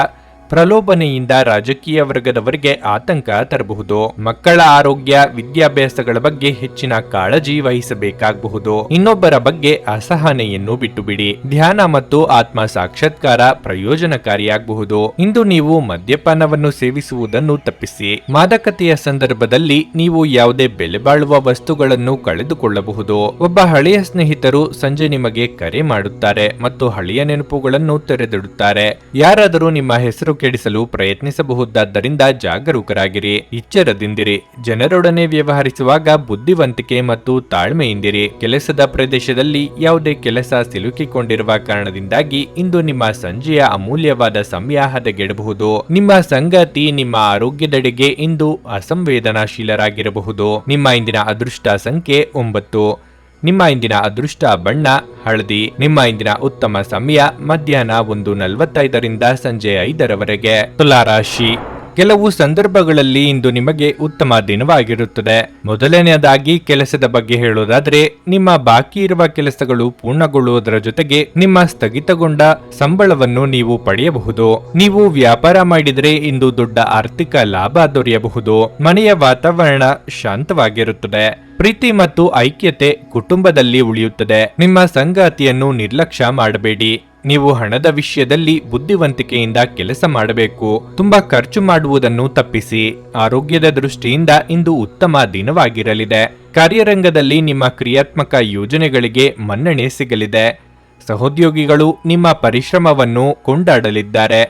ಪ್ರಲೋಭನೆಯಿಂದ ರಾಜಕೀಯ ವರ್ಗದವರಿಗೆ ಆತಂಕ ತರಬಹುದು. ಮಕ್ಕಳ ಆರೋಗ್ಯ ವಿದ್ಯಾಭ್ಯಾಸಗಳ ಬಗ್ಗೆ ಹೆಚ್ಚಿನ ಕಾಳಜಿ ವಹಿಸಬೇಕಾಗಬಹುದು. ಇನ್ನೊಬ್ಬರ ಬಗ್ಗೆ ಅಸಹನೆಯನ್ನು ಬಿಟ್ಟುಬಿಡಿ. ಧ್ಯಾನ ಮತ್ತು ಆತ್ಮ ಸಾಕ್ಷಾತ್ಕಾರ ಪ್ರಯೋಜನಕಾರಿಯಾಗಬಹುದು. ಇಂದು ನೀವು ಮದ್ಯಪಾನವನ್ನು ಸೇವಿಸುವುದನ್ನು ತಪ್ಪಿಸಿ. ಮಾದಕತೆಯ ಸಂದರ್ಭದಲ್ಲಿ ನೀವು ಯಾವುದೇ ಬೆಲೆ ಬಾಳುವ ವಸ್ತುಗಳನ್ನು ಕಳೆದುಕೊಳ್ಳಬಹುದು. ಒಬ್ಬ ಹಳೆಯ ಸ್ನೇಹಿತರು ಸಂಜೆ ನಿಮಗೆ ಕರೆ ಮಾಡುತ್ತಾರೆ ಮತ್ತು ಹಳೆಯ ನೆನಪುಗಳನ್ನು ತೆರೆದಿಡುತ್ತಾರೆ. ಯಾರಾದರೂ ನಿಮ್ಮ ಹೆಸರು ಕೆಡಿಸಲು ಪ್ರಯತ್ನಿಸಬಹುದಾದ್ದರಿಂದ ಜಾಗರೂಕರಾಗಿರಿ. ಎಚ್ಚರದಿಂದಿರಿ. ಜನರೊಡನೆ ವ್ಯವಹರಿಸುವಾಗ ಬುದ್ಧಿವಂತಿಕೆ ಮತ್ತು ತಾಳ್ಮೆಯಿಂದಿರಿ. ಕೆಲಸದ ಪ್ರದೇಶದಲ್ಲಿ ಯಾವುದೇ ಕೆಲಸ ಸಿಲುಕಿಕೊಂಡಿರುವ ಕಾರಣದಿಂದಾಗಿ ಇಂದು ನಿಮ್ಮ ಸಂಜೆಯ ಅಮೂಲ್ಯವಾದ ಸಮಯ ಹದಗೆಡಬಹುದು. ನಿಮ್ಮ ಸಂಗಾತಿ ನಿಮ್ಮ ಆರೋಗ್ಯದೆಡೆಗೆ ಇಂದು ಅಸಂವೇದನಾಶೀಲರಾಗಿರಬಹುದು. ನಿಮ್ಮ ಇಂದಿನ ಅದೃಷ್ಟ ಸಂಖ್ಯೆ 9. ನಿಮ್ಮ ಇಂದಿನ ಅದೃಷ್ಟ ಬಣ್ಣ ಹಳದಿ. ನಿಮ್ಮ ಇಂದಿನ ಉತ್ತಮ ಸಮಯ ಮಧ್ಯಾಹ್ನ 1:45 ಸಂಜೆ 5 ತುಲಾರಾಶಿ. ಕೆಲವು ಸಂದರ್ಭಗಳಲ್ಲಿ ಇಂದು ನಿಮಗೆ ಉತ್ತಮ ದಿನವಾಗಿರುತ್ತದೆ. ಮೊದಲನೆಯದಾಗಿ ಕೆಲಸದ ಬಗ್ಗೆ ಹೇಳೋದಾದ್ರೆ ನಿಮ್ಮ ಬಾಕಿ ಇರುವ ಕೆಲಸಗಳು ಪೂರ್ಣಗೊಳ್ಳುವುದರ ಜೊತೆಗೆ ನಿಮ್ಮ ಸ್ಥಗಿತಗೊಂಡ ಸಂಬಳವನ್ನು ನೀವು ಪಡೆಯಬಹುದು. ನೀವು ವ್ಯಾಪಾರ ಮಾಡಿದರೆ ಇಂದು ದೊಡ್ಡ ಆರ್ಥಿಕ ಲಾಭ ದೊರೆಯಬಹುದು. ಮನೆಯ ವಾತಾವರಣ ಶಾಂತವಾಗಿರುತ್ತದೆ. ಪ್ರೀತಿ ಮತ್ತು ಐಕ್ಯತೆ ಕುಟುಂಬದಲ್ಲಿ ಉಳಿಯುತ್ತದೆ. ನಿಮ್ಮ ಸಂಗಾತಿಯನ್ನು ನಿರ್ಲಕ್ಷ್ಯ ಮಾಡಬೇಡಿ. ನೀವು ಹಣದ ವಿಷಯದಲ್ಲಿ ಬುದ್ಧಿವಂತಿಕೆಯಿಂದ ಕೆಲಸ ಮಾಡಬೇಕು. ತುಂಬಾ ಖರ್ಚು ಮಾಡುವುದನ್ನು ತಪ್ಪಿಸಿ. ಆರೋಗ್ಯದ ದೃಷ್ಟಿಯಿಂದ ಇಂದು ಉತ್ತಮ ದಿನವಾಗಿರಲಿದೆ. ಕಾರ್ಯರಂಗದಲ್ಲಿ ನಿಮ್ಮ ಕ್ರಿಯಾತ್ಮಕ ಯೋಜನೆಗಳಿಗೆ ಮನ್ನಣೆ ಸಿಗಲಿದೆ. ಸಹೋದ್ಯೋಗಿಗಳು ನಿಮ್ಮ ಪರಿಶ್ರಮವನ್ನು ಕೊಂಡಾಡಲಿದ್ದಾರೆ.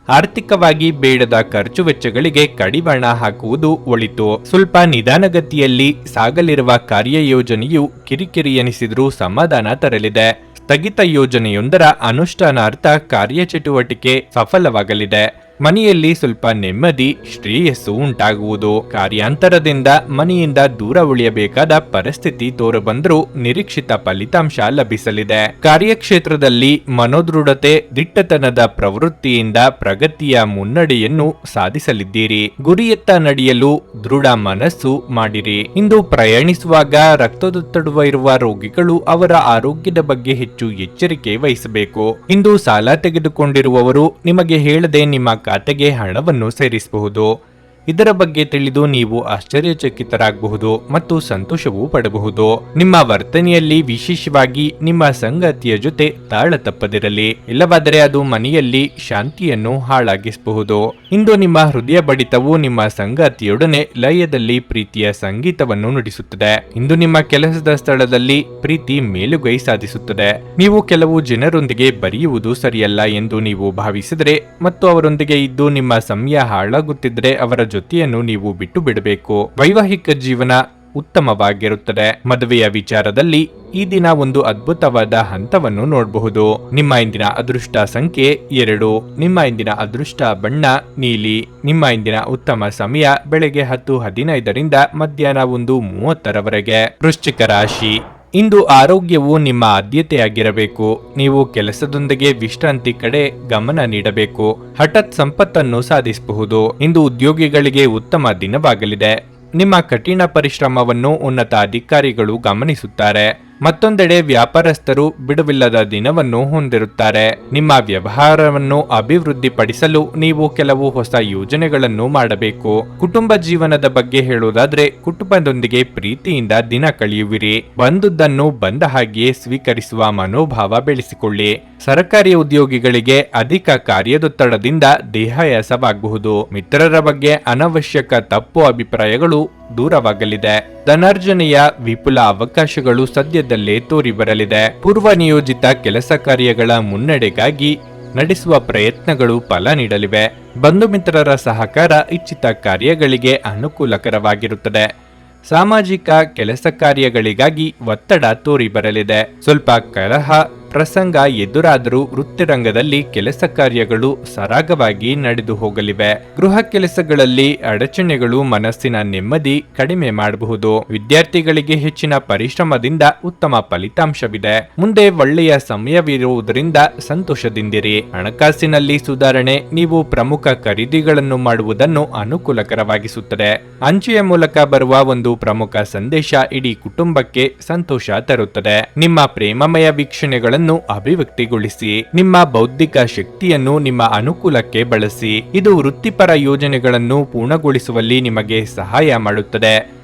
ಆರ್ಥಿಕವಾಗಿ ಬೇಡದ ಖರ್ಚು ವೆಚ್ಚಗಳಿಗೆ ಕಡಿವಾಣ ಹಾಕುವುದು ಒಳಿತು. ಸ್ವಲ್ಪ ನಿಧಾನಗತಿಯಲ್ಲಿ ಸಾಗಲಿರುವ ಕಾರ್ಯಯೋಜನೆಯು ಕಿರಿಕಿರಿ ಎನಿಸಿದರೂ ಸಮಾಧಾನ ತರಲಿದೆ. ಸ್ಥಗಿತ ಯೋಜನೆಯೊಂದರ ಅನುಷ್ಠಾನಾರ್ಥ ಕಾರ್ಯಚಟುವಟಿಕೆ ಸಫಲವಾಗಲಿದೆ. ಮನೆಯಲ್ಲಿ ಸ್ವಲ್ಪ ನೆಮ್ಮದಿ, ಶ್ರೇಯಸ್ಸು ಉಂಟಾಗುವುದು. ಕಾರ್ಯಾಂತರದಿಂದ ಮನೆಯಿಂದ ದೂರ ಉಳಿಯಬೇಕಾದ ಪರಿಸ್ಥಿತಿ ತೋರಬಂದರೂ ನಿರೀಕ್ಷಿತ ಫಲಿತಾಂಶ ಲಭಿಸಲಿದೆ. ಕಾರ್ಯಕ್ಷೇತ್ರದಲ್ಲಿ ಮನೋದೃಢತೆ, ದಿಟ್ಟತನದ ಪ್ರವೃತ್ತಿಯಿಂದ ಪ್ರಗತಿಯ ಮುನ್ನಡೆಯನ್ನು ಸಾಧಿಸಲಿದ್ದೀರಿ. ಗುರಿಯತ್ತ ನಡೆಯಲು ದೃಢ ಮನಸ್ಸು ಮಾಡಿರಿ. ಇಂದು ಪ್ರಯಾಣಿಸುವಾಗ ರಕ್ತದೊತ್ತಡ ಇರುವ ರೋಗಿಗಳು ಅವರ ಆರೋಗ್ಯದ ಬಗ್ಗೆ ಹೆಚ್ಚು ಎಚ್ಚರಿಕೆ ವಹಿಸಬೇಕು. ಇಂದು ಸಾಲ ತೆಗೆದುಕೊಂಡಿರುವವರು ನಿಮಗೆ ಹೇಳದೆ ನಿಮ್ಮ ಖಾತೆಗೆ ಹಣವನ್ನು ಸೇರಿಸಬಹುದು. ಇದರ ಬಗ್ಗೆ ತಿಳಿದು ನೀವು ಆಶ್ಚರ್ಯಚಕಿತರಾಗಬಹುದು ಮತ್ತು ಸಂತೋಷವೂ ಪಡಬಹುದು. ನಿಮ್ಮ ವರ್ತನೆಯಲ್ಲಿ ವಿಶೇಷವಾಗಿ ನಿಮ್ಮ ಸಂಗಾತಿಯ ಜೊತೆ ತಾಳ ತಪ್ಪದಿರಲಿ, ಇಲ್ಲವಾದರೆ ಅದು ಮನೆಯಲ್ಲಿ ಶಾಂತಿಯನ್ನು ಹಾಳಾಗಿಸಬಹುದು. ಇಂದು ನಿಮ್ಮ ಹೃದಯ ಬಡಿತವು ನಿಮ್ಮ ಸಂಗಾತಿಯೊಡನೆ ಲಯದಲ್ಲಿ ಪ್ರೀತಿಯ ಸಂಗೀತವನ್ನು ನುಡಿಸುತ್ತದೆ. ಇಂದು ನಿಮ್ಮ ಕೆಲಸದ ಸ್ಥಳದಲ್ಲಿ ಪ್ರೀತಿ ಮೇಲುಗೈ ಸಾಧಿಸುತ್ತದೆ. ನೀವು ಕೆಲವು ಜನರೊಂದಿಗೆ ಬರೆಯುವುದು ಸರಿಯಲ್ಲ ಎಂದು ನೀವು ಭಾವಿಸಿದರೆ ಮತ್ತು ಅವರೊಂದಿಗೆ ಇದ್ದು ನಿಮ್ಮ ಸಮಯ ಹಾಳಾಗುತ್ತಿದ್ದರೆ ಅವರ ಜೊತೆಯನ್ನು ನೀವು ಬಿಟ್ಟು ಬಿಡಬೇಕು. ವೈವಾಹಿಕ ಜೀವನ ಉತ್ತಮವಾಗಿರುತ್ತದೆ. ಮದುವೆಯ ವಿಚಾರದಲ್ಲಿ ಈ ದಿನ ಒಂದು ಅದ್ಭುತವಾದ ಹಂತವನ್ನು ನೋಡಬಹುದು. ನಿಮ್ಮ ಇಂದಿನ ಅದೃಷ್ಟ ಸಂಖ್ಯೆ 2. ನಿಮ್ಮ ಇಂದಿನ ಅದೃಷ್ಟ ಬಣ್ಣ ನೀಲಿ. ನಿಮ್ಮ ಇಂದಿನ ಉತ್ತಮ ಸಮಯ ಬೆಳಗ್ಗೆ 10:15ರಿಂದ ಮಧ್ಯಾಹ್ನ 1:30ರವರೆಗೆ. ವೃಶ್ಚಿಕ ರಾಶಿ. ಇಂದು ಆರೋಗ್ಯವು ನಿಮ್ಮ ಆದ್ಯತೆಯಾಗಿರಬೇಕು. ನೀವು ಕೆಲಸದೊಂದಿಗೆ ವಿಶ್ರಾಂತಿ ಕಡೆ ಗಮನ ನೀಡಬೇಕು. ಹಠಾತ್ ಸಂಪತ್ತನ್ನು ಸಾಧಿಸಬಹುದು. ಇಂದು ಉದ್ಯೋಗಿಗಳಿಗೆ ಉತ್ತಮ ದಿನವಾಗಲಿದೆ. ನಿಮ್ಮ ಕಠಿಣ ಪರಿಶ್ರಮವನ್ನು ಉನ್ನತ ಅಧಿಕಾರಿಗಳು ಗಮನಿಸುತ್ತಾರೆ. ಮತ್ತೊಂದೆಡೆ ವ್ಯಾಪಾರಸ್ಥರು ಬಿಡುವಿಲ್ಲದ ದಿನವನ್ನು ಹೊಂದಿರುತ್ತಾರೆ. ನಿಮ್ಮ ವ್ಯವಹಾರವನ್ನು ಅಭಿವೃದ್ಧಿಪಡಿಸಲು ನೀವು ಕೆಲವು ಹೊಸ ಯೋಜನೆಗಳನ್ನು ಮಾಡಬೇಕು. ಕುಟುಂಬ ಜೀವನದ ಬಗ್ಗೆ ಹೇಳುವುದಾದ್ರೆ ಕುಟುಂಬದೊಂದಿಗೆ ಪ್ರೀತಿಯಿಂದ ದಿನ ಕಳೆಯುವಿರಿ. ಬಂದುದನ್ನು ಬಂದ ಹಾಗೆಯೇ ಸ್ವೀಕರಿಸುವ ಮನೋಭಾವ ಬೆಳೆಸಿಕೊಳ್ಳಿ. ಸರ್ಕಾರಿ ಉದ್ಯೋಗಿಗಳಿಗೆ ಅಧಿಕ ಕಾರ್ಯದೊತ್ತಡದಿಂದ ದೇಹಾಯಾಸವಾಗಬಹುದು. ಮಿತ್ರರ ಬಗ್ಗೆ ಅನವಶ್ಯಕ ತಪ್ಪು ಅಭಿಪ್ರಾಯಗಳು ದೂರವಾಗಲಿದೆ. ಧನಾರ್ಜನೆಯ ವಿಪುಲ ಅವಕಾಶಗಳು ಸದ್ಯದಲ್ಲೇ ತೋರಿ ಬರಲಿದೆ. ಪೂರ್ವ ನಿಯೋಜಿತ ಕೆಲಸ ಕಾರ್ಯಗಳ ಮುನ್ನಡೆಗಾಗಿ ನಡೆಸುವ ಪ್ರಯತ್ನಗಳು ಫಲ ನೀಡಲಿವೆ. ಬಂಧು ಮಿತ್ರರ ಸಹಕಾರ ಇಚ್ಛಿತ ಕಾರ್ಯಗಳಿಗೆ ಅನುಕೂಲಕರವಾಗಿರುತ್ತದೆ. ಸಾಮಾಜಿಕ ಕೆಲಸ ಕಾರ್ಯಗಳಿಗಾಗಿ ಒತ್ತಡ ತೋರಿ ಬರಲಿದೆ. ಸ್ವಲ್ಪ ಕಲಹ ಪ್ರಸಂಗ ಎದುರಾದರೂ ವೃತ್ತಿರಂಗದಲ್ಲಿ ಕೆಲಸ ಕಾರ್ಯಗಳು ಸರಾಗವಾಗಿ ನಡೆದು ಹೋಗಲಿವೆ. ಗೃಹ ಕೆಲಸಗಳಲ್ಲಿ ಅಡಚಣೆಗಳು ಮನಸ್ಸಿನ ನೆಮ್ಮದಿ ಕಡಿಮೆ ಮಾಡಬಹುದು. ವಿದ್ಯಾರ್ಥಿಗಳಿಗೆ ಹೆಚ್ಚಿನ ಪರಿಶ್ರಮದಿಂದ ಉತ್ತಮ ಫಲಿತಾಂಶವಿದೆ. ಮುಂದೆ ಒಳ್ಳೆಯ ಸಮಯವಿರುವುದರಿಂದ ಸಂತೋಷದಿಂದಿರಿ. ಹಣಕಾಸಿನಲ್ಲಿ ಸುಧಾರಣೆ ನೀವು ಪ್ರಮುಖ ಖರೀದಿಗಳನ್ನು ಮಾಡುವುದನ್ನು ಅನುಕೂಲಕರವಾಗಿಸುತ್ತದೆ. ಅಂಚೆಯ ಮೂಲಕ ಬರುವ ಒಂದು ಪ್ರಮುಖ ಸಂದೇಶ ಇಡೀ ಕುಟುಂಬಕ್ಕೆ ಸಂತೋಷ ತರುತ್ತದೆ. ನಿಮ್ಮ ಪ್ರೇಮಮಯ ವೀಕ್ಷಣೆಗಳನ್ನು ಅಭಿವ್ಯಕ್ತಿಗೊಳಿಸಿ. ನಿಮ್ಮ ಬೌದ್ಧಿಕ ಶಕ್ತಿಯನ್ನು ನಿಮ್ಮ ಅನುಕೂಲಕ್ಕೆ ಬಳಸಿ. ಇದು ವೃತ್ತಿಪರ ಯೋಜನೆಗಳನ್ನು ಪೂರ್ಣಗೊಳಿಸುವಲ್ಲಿ ನಿಮಗೆ ಸಹಾಯ ಮಾಡುತ್ತದೆ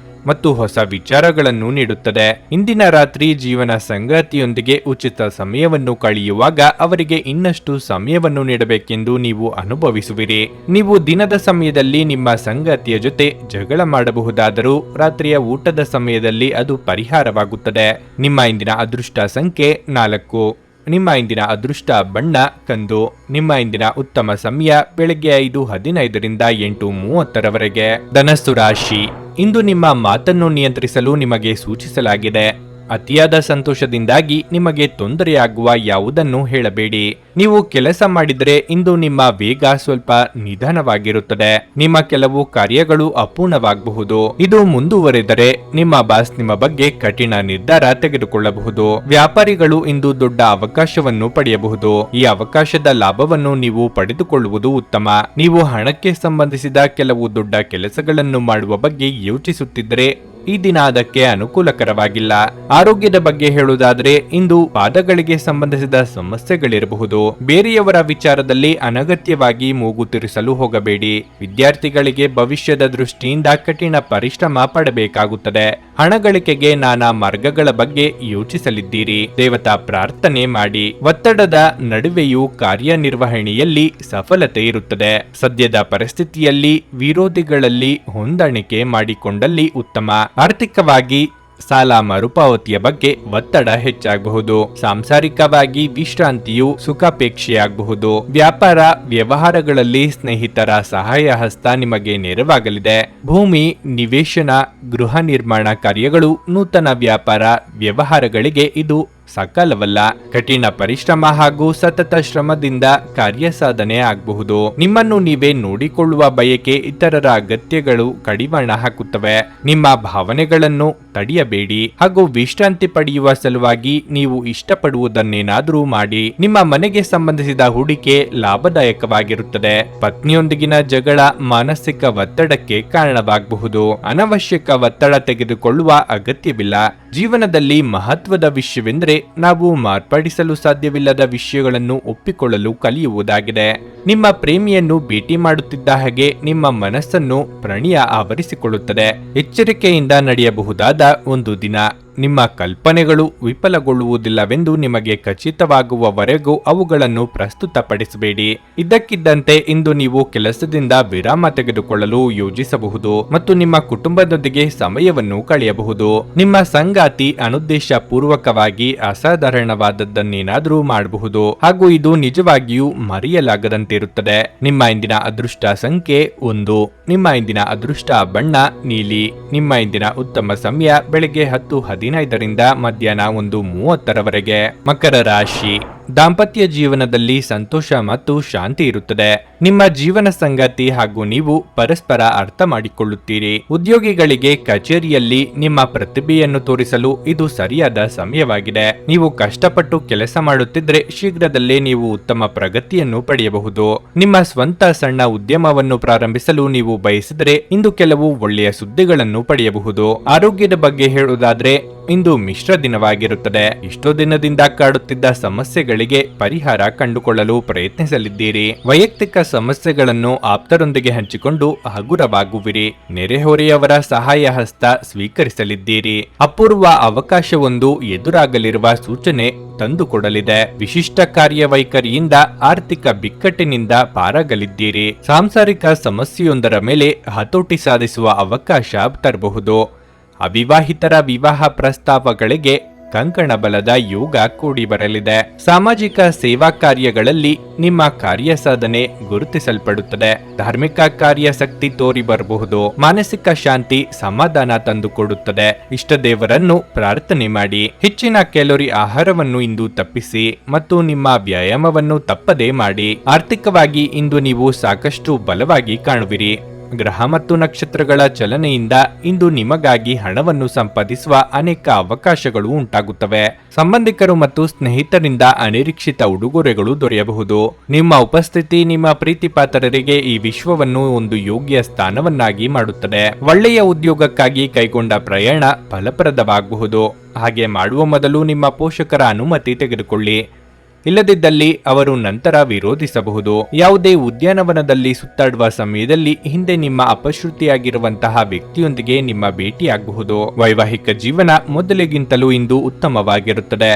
ಮತ್ತು ಹೊಸ ವಿಚಾರಗಳನ್ನು ನೀಡುತ್ತದೆ. ಇಂದಿನ ರಾತ್ರಿ ಜೀವನ ಸಂಗಾತಿಯೊಂದಿಗೆ ಉಚಿತ ಸಮಯವನ್ನು ಕಳೆಯುವಾಗ ಅವರಿಗೆ ಇನ್ನಷ್ಟು ಸಮಯವನ್ನು ನೀಡಬೇಕೆಂದು ನೀವು ಅನುಭವಿಸುವಿರಿ. ನೀವು ದಿನದ ಸಮಯದಲ್ಲಿ ನಿಮ್ಮ ಸಂಗಾತಿಯ ಜೊತೆ ಜಗಳ ಮಾಡಬಹುದಾದರೂ ರಾತ್ರಿಯ ಊಟದ ಸಮಯದಲ್ಲಿ ಅದು ಪರಿಹಾರವಾಗುತ್ತದೆ. ನಿಮ್ಮ ಇಂದಿನ ಅದೃಷ್ಟ ಸಂಖ್ಯೆ 4. ನಿಮ್ಮ ಇಂದಿನ ಅದೃಷ್ಟ ಬಣ್ಣ ಕಂದು. ನಿಮ್ಮ ಇಂದಿನ ಉತ್ತಮ ಸಮಯ ಬೆಳಗ್ಗೆ 5:15ರಿಂದ 8:30ರವರೆಗೆ. ಧನಸ್ಸು ರಾಶಿ. ಇಂದು ನಿಮ್ಮ ಮಾತನ್ನು ನಿಯಂತ್ರಿಸಲು ನಿಮಗೆ ಸೂಚಿಸಲಾಗಿದೆ. ಅತಿಯಾದ ಸಂತೋಷದಿಂದಾಗಿ ನಿಮಗೆ ತೊಂದರೆಯಾಗುವ ಯಾವುದನ್ನು ಹೇಳಬೇಡಿ. ನೀವು ಕೆಲಸ ಮಾಡಿದರೆ ಇಂದು ನಿಮ್ಮ ವೇಗ ಸ್ವಲ್ಪ ನಿಧಾನವಾಗಿರುತ್ತದೆ. ನಿಮ್ಮ ಕೆಲವು ಕಾರ್ಯಗಳು ಅಪೂರ್ಣವಾಗಬಹುದು. ಇದು ಮುಂದುವರೆದರೆ ನಿಮ್ಮ ಬಾಸ್ ನಿಮ್ಮ ಬಗ್ಗೆ ಕಠಿಣ ನಿರ್ಧಾರ ತೆಗೆದುಕೊಳ್ಳಬಹುದು. ವ್ಯಾಪಾರಿಗಳು ಇಂದು ದೊಡ್ಡ ಅವಕಾಶವನ್ನು ಪಡೆಯಬಹುದು. ಈ ಅವಕಾಶದ ಲಾಭವನ್ನು ನೀವು ಪಡೆದುಕೊಳ್ಳುವುದು ಉತ್ತಮ. ನೀವು ಹಣಕ್ಕೆ ಸಂಬಂಧಿಸಿದ ಕೆಲವು ದೊಡ್ಡ ಕೆಲಸಗಳನ್ನು ಮಾಡುವ ಬಗ್ಗೆ ಯೋಚಿಸುತ್ತಿದ್ದರೆ ಈ ದಿನ ಅದಕ್ಕೆ ಅನುಕೂಲಕರವಾಗಿಲ್ಲ. ಆರೋಗ್ಯದ ಬಗ್ಗೆ ಹೇಳುವುದಾದ್ರೆ ಇಂದು ಪಾದಗಳಿಗೆ ಸಂಬಂಧಿಸಿದ ಸಮಸ್ಯೆಗಳಿರಬಹುದು. ಬೇರೆಯವರ ವಿಚಾರದಲ್ಲಿ ಅನಗತ್ಯವಾಗಿ ಮೂಗು ತಿರುಸಲು ಹೋಗಬೇಡಿ. ವಿದ್ಯಾರ್ಥಿಗಳಿಗೆ ಭವಿಷ್ಯದ ದೃಷ್ಟಿಯಿಂದ ಕಠಿಣ ಪರಿಶ್ರಮ ಪಡಬೇಕಾಗುತ್ತದೆ. ಹಣ ಗಳಿಕೆಗೆ ನಾನಾ ಮಾರ್ಗಗಳ ಬಗ್ಗೆ ಯೋಚಿಸಲಿದ್ದೀರಿ. ದೇವತಾ ಪ್ರಾರ್ಥನೆ ಮಾಡಿ. ಒತ್ತಡದ ನಡುವೆಯೂ ಕಾರ್ಯನಿರ್ವಹಣೆಯಲ್ಲಿ ಸಫಲತೆ ಇರುತ್ತದೆ. ಸದ್ಯದ ಪರಿಸ್ಥಿತಿಯಲ್ಲಿ ವಿರೋಧಿಗಳಲ್ಲಿ ಹೊಂದಾಣಿಕೆ ಮಾಡಿಕೊಂಡಲ್ಲಿ ಉತ್ತಮ. ಆರ್ಥಿಕವಾಗಿ ಸಾಲ ಮರುಪಾವತಿಯ ಬಗ್ಗೆ ಒತ್ತಡ ಹೆಚ್ಚಾಗಬಹುದು. ಸಾಂಸಾರಿಕವಾಗಿ ವಿಶ್ರಾಂತಿಯು ಸುಖಾಪೇಕ್ಷೆಯಾಗಬಹುದು. ವ್ಯಾಪಾರ ವ್ಯವಹಾರಗಳಲ್ಲಿ ಸ್ನೇಹಿತರ ಸಹಾಯ ಹಸ್ತ ನಿಮಗೆ ನೆರವಾಗಲಿದೆ. ಭೂಮಿ ನಿವೇಶನ ಗೃಹ ನಿರ್ಮಾಣ ಕಾರ್ಯಗಳು ನೂತನ ವ್ಯಾಪಾರ ವ್ಯವಹಾರಗಳಿಗೆ ಇದು ಸಕಾಲವಲ್ಲ. ಕಠಿಣ ಪರಿಶ್ರಮ ಹಾಗೂ ಸತತ ಶ್ರಮದಿಂದ ಕಾರ್ಯ ಸಾಧನೆ ಆಗಬಹುದು. ನಿಮ್ಮನ್ನು ನೀವೇ ನೋಡಿಕೊಳ್ಳುವ ಬಯಕೆ ಇತರರ ಅಗತ್ಯಗಳು ಕಡಿವಾಣ ಹಾಕುತ್ತವೆ. ನಿಮ್ಮ ಭಾವನೆಗಳನ್ನು ತಡೆಯಬೇಡಿ ಹಾಗೂ ವಿಶ್ರಾಂತಿ ಪಡೆಯುವ ಸಲುವಾಗಿ ನೀವು ಇಷ್ಟಪಡುವುದನ್ನೇನಾದರೂ ಮಾಡಿ. ನಿಮ್ಮ ಮನೆಗೆ ಸಂಬಂಧಿಸಿದ ಹೂಡಿಕೆ ಲಾಭದಾಯಕವಾಗಿರುತ್ತದೆ. ಪತ್ನಿಯೊಂದಿಗಿನ ಜಗಳ ಮಾನಸಿಕ ಒತ್ತಡಕ್ಕೆ ಕಾರಣವಾಗಬಹುದು. ಅನವಶ್ಯಕ ಒತ್ತಡ ತೆಗೆದುಕೊಳ್ಳುವ ಅಗತ್ಯವಿಲ್ಲ. ಜೀವನದಲ್ಲಿ ಮಹತ್ವದ ವಿಷಯವೆಂದರೆ ನಾವು ಮಾರ್ಪಡಿಸಲು ಸಾಧ್ಯವಿಲ್ಲದ ವಿಷಯಗಳನ್ನು ಒಪ್ಪಿಕೊಳ್ಳಲು ಕಲಿಯುವುದಾಗಿದೆ. ನಿಮ್ಮ ಪ್ರೇಮಿಯನ್ನು ಭೇಟಿ ಮಾಡುತ್ತಿದ್ದ ಹಾಗೆ ನಿಮ್ಮ ಮನಸ್ಸನ್ನು ಪ್ರಣಯ ಆವರಿಸಿಕೊಳ್ಳುತ್ತದೆ. ಎಚ್ಚರಿಕೆಯಿಂದ ನಡೆಯಬಹುದಾದ ಒಂದು ದಿನ. ನಿಮ್ಮ ಕಲ್ಪನೆಗಳು ವಿಫಲಗೊಳ್ಳುವುದಿಲ್ಲವೆಂದು ನಿಮಗೆ ಖಚಿತವಾಗುವವರೆಗೂ ಅವುಗಳನ್ನು ಪ್ರಸ್ತುತಪಡಿಸಬೇಡಿ. ಇದ್ದಕ್ಕಿದ್ದಂತೆ ಇಂದು ನೀವು ಕೆಲಸದಿಂದ ವಿರಾಮ ತೆಗೆದುಕೊಳ್ಳಲು ಯೋಜಿಸಬಹುದು ಮತ್ತು ನಿಮ್ಮ ಕುಟುಂಬದೊಂದಿಗೆ ಸಮಯವನ್ನು ಕಳೆಯಬಹುದು. ನಿಮ್ಮ ಸಂಗಾತಿ ಅನುದ್ದೇಶ ಪೂರ್ವಕವಾಗಿ ಅಸಾಧಾರಣವಾದದ್ದನ್ನೇನಾದರೂ ಮಾಡಬಹುದು ಹಾಗೂ ಇದು ನಿಜವಾಗಿಯೂ ಮರೆಯಲಾಗದಂತಿರುತ್ತದೆ. ನಿಮ್ಮ ಇಂದಿನ ಅದೃಷ್ಟ ಸಂಖ್ಯೆ 1. ನಿಮ್ಮ ಇಂದಿನ ಅದೃಷ್ಟ ಬಣ್ಣ ನೀಲಿ. ನಿಮ್ಮ ಇಂದಿನ ಉತ್ತಮ ಸಮಯ ಬೆಳಗ್ಗೆ 10:15ರಿಂದ ಮಧ್ಯಾಹ್ನ 1:30ರವರೆಗೆ. ಮಕರ ರಾಶಿ. ದಾಂಪತ್ಯ ಜೀವನದಲ್ಲಿ ಸಂತೋಷ ಮತ್ತು ಶಾಂತಿ ಇರುತ್ತದೆ. ನಿಮ್ಮ ಜೀವನ ಸಂಗಾತಿ ಹಾಗೂ ನೀವು ಪರಸ್ಪರ ಅರ್ಥ ಮಾಡಿಕೊಳ್ಳುತ್ತೀರಿ. ಉದ್ಯೋಗಿಗಳಿಗೆ ಕಚೇರಿಯಲ್ಲಿ ನಿಮ್ಮ ಪ್ರತಿಭೆಯನ್ನು ತೋರಿಸಲು ಇದು ಸರಿಯಾದ ಸಮಯವಾಗಿದೆ. ನೀವು ಕಷ್ಟಪಟ್ಟು ಕೆಲಸ ಮಾಡುತ್ತಿದ್ರೆ ಶೀಘ್ರದಲ್ಲೇ ನೀವು ಉತ್ತಮ ಪ್ರಗತಿಯನ್ನು ಪಡೆಯಬಹುದು. ನಿಮ್ಮ ಸ್ವಂತ ಸಣ್ಣ ಉದ್ಯಮವನ್ನು ಪ್ರಾರಂಭಿಸಲು ನೀವು ಬಯಸಿದರೆ ಇಂದು ಕೆಲವು ಒಳ್ಳೆಯ ಸುದ್ದಿಗಳನ್ನು ಪಡೆಯಬಹುದು. ಆರೋಗ್ಯದ ಬಗ್ಗೆ ಹೇಳುವುದಾದ್ರೆ ಇಂದು ಮಿಶ್ರ ದಿನವಾಗಿರುತ್ತದೆ. ಇಷ್ಟೋ ದಿನದಿಂದ ಕಾಡುತ್ತಿದ್ದ ಸಮಸ್ಯೆಗಳಿಗೆ ಪರಿಹಾರ ಕಂಡುಕೊಳ್ಳಲು ಪ್ರಯತ್ನಿಸಲಿದ್ದೀರಿ. ವೈಯಕ್ತಿಕ ಸಮಸ್ಯೆಗಳನ್ನು ಆಪ್ತರೊಂದಿಗೆ ಹಂಚಿಕೊಂಡು ಹಗುರವಾಗುವಿರಿ. ನೆರೆಹೊರೆಯವರ ಸಹಾಯ ಹಸ್ತ ಸ್ವೀಕರಿಸಲಿದ್ದೀರಿ. ಅಪೂರ್ವ ಅವಕಾಶವೊಂದು ಎದುರಾಗಲಿರುವ ಸೂಚನೆ ತಂದುಕೊಡಲಿದೆ. ವಿಶಿಷ್ಟ ಕಾರ್ಯವೈಖರಿಯಿಂದ ಆರ್ಥಿಕ ಬಿಕ್ಕಟ್ಟಿನಿಂದ ಪಾರಾಗಲಿದ್ದೀರಿ. ಸಾಂಸಾರಿಕ ಸಮಸ್ಯೆಯೊಂದರ ಮೇಲೆ ಹತೋಟಿ ಸಾಧಿಸುವ ಅವಕಾಶ ತರಬಹುದು. ಅವಿವಾಹಿತರ ವಿವಾಹ ಪ್ರಸ್ತಾವಗಳಿಗೆ ಕಂಕಣ ಬಲದ ಯೋಗ ಕೂಡಿ ಬರಲಿದೆ. ಸಾಮಾಜಿಕ ಸೇವಾ ಕಾರ್ಯಗಳಲ್ಲಿ ನಿಮ್ಮ ಕಾರ್ಯ ಸಾಧನೆ ಗುರುತಿಸಲ್ಪಡುತ್ತದೆ. ಧಾರ್ಮಿಕ ಕಾರ್ಯಾಸಕ್ತಿ ತೋರಿ ಬರಬಹುದು. ಮಾನಸಿಕ ಶಾಂತಿ ಸಮಾಧಾನ ತಂದುಕೊಡುತ್ತದೆ. ಇಷ್ಟ ದೇವರನ್ನು ಪ್ರಾರ್ಥನೆ ಮಾಡಿ. ಹೆಚ್ಚಿನ ಕ್ಯಾಲೋರಿ ಆಹಾರವನ್ನು ಇಂದು ತಪ್ಪಿಸಿ ಮತ್ತು ನಿಮ್ಮ ವ್ಯಾಯಾಮವನ್ನು ತಪ್ಪದೇ ಮಾಡಿ. ಆರ್ಥಿಕವಾಗಿ ಇಂದು ನೀವು ಸಾಕಷ್ಟು ಬಲವಾಗಿ ಕಾಣುವಿರಿ. ಗ್ರಹ ಮತ್ತು ನಕ್ಷತ್ರಗಳ ಚಲನೆಯಿಂದ ಇಂದು ನಿಮಗಾಗಿ ಹಣವನ್ನು ಸಂಪಾದಿಸುವ ಅನೇಕ ಅವಕಾಶಗಳು ಉಂಟಾಗುತ್ತವೆ. ಸಂಬಂಧಿಕರು ಮತ್ತು ಸ್ನೇಹಿತರಿಂದ ಅನಿರೀಕ್ಷಿತ ಉಡುಗೊರೆಗಳು ದೊರೆಯಬಹುದು. ನಿಮ್ಮ ಉಪಸ್ಥಿತಿ ನಿಮ್ಮ ಪ್ರೀತಿಪಾತ್ರರಿಗೆ ಈ ವಿಶ್ವವನ್ನು ಒಂದು ಯೋಗ್ಯ ಸ್ಥಾನವನ್ನಾಗಿ ಮಾಡುತ್ತದೆ. ಒಳ್ಳೆಯ ಉದ್ಯೋಗಕ್ಕಾಗಿ ಕೈಗೊಂಡ ಪ್ರಯಾಣ ಫಲಪ್ರದವಾಗಬಹುದು. ಹಾಗೆ ಮಾಡುವ ಮೊದಲು ನಿಮ್ಮ ಪೋಷಕರ ಅನುಮತಿ ತೆಗೆದುಕೊಳ್ಳಿ. ಇಲ್ಲದಿದ್ದಲ್ಲಿ ಅವರು ನಂತರ ವಿರೋಧಿಸಬಹುದು. ಯಾವುದೇ ಉದ್ಯಾನವನದಲ್ಲಿ ಸುತ್ತಾಡುವ ಸಮಯದಲ್ಲಿ ಹಿಂದೆ ನಿಮ್ಮ ಅಪಶ್ರುತಿಯಾಗಿರುವಂತಹ ವ್ಯಕ್ತಿಯೊಂದಿಗೆ ನಿಮ್ಮ ಭೇಟಿಯಾಗಬಹುದು. ವೈವಾಹಿಕ ಜೀವನ ಮೊದಲಿಗಿಂತಲೂ ಇಂದು ಉತ್ತಮವಾಗಿರುತ್ತದೆ.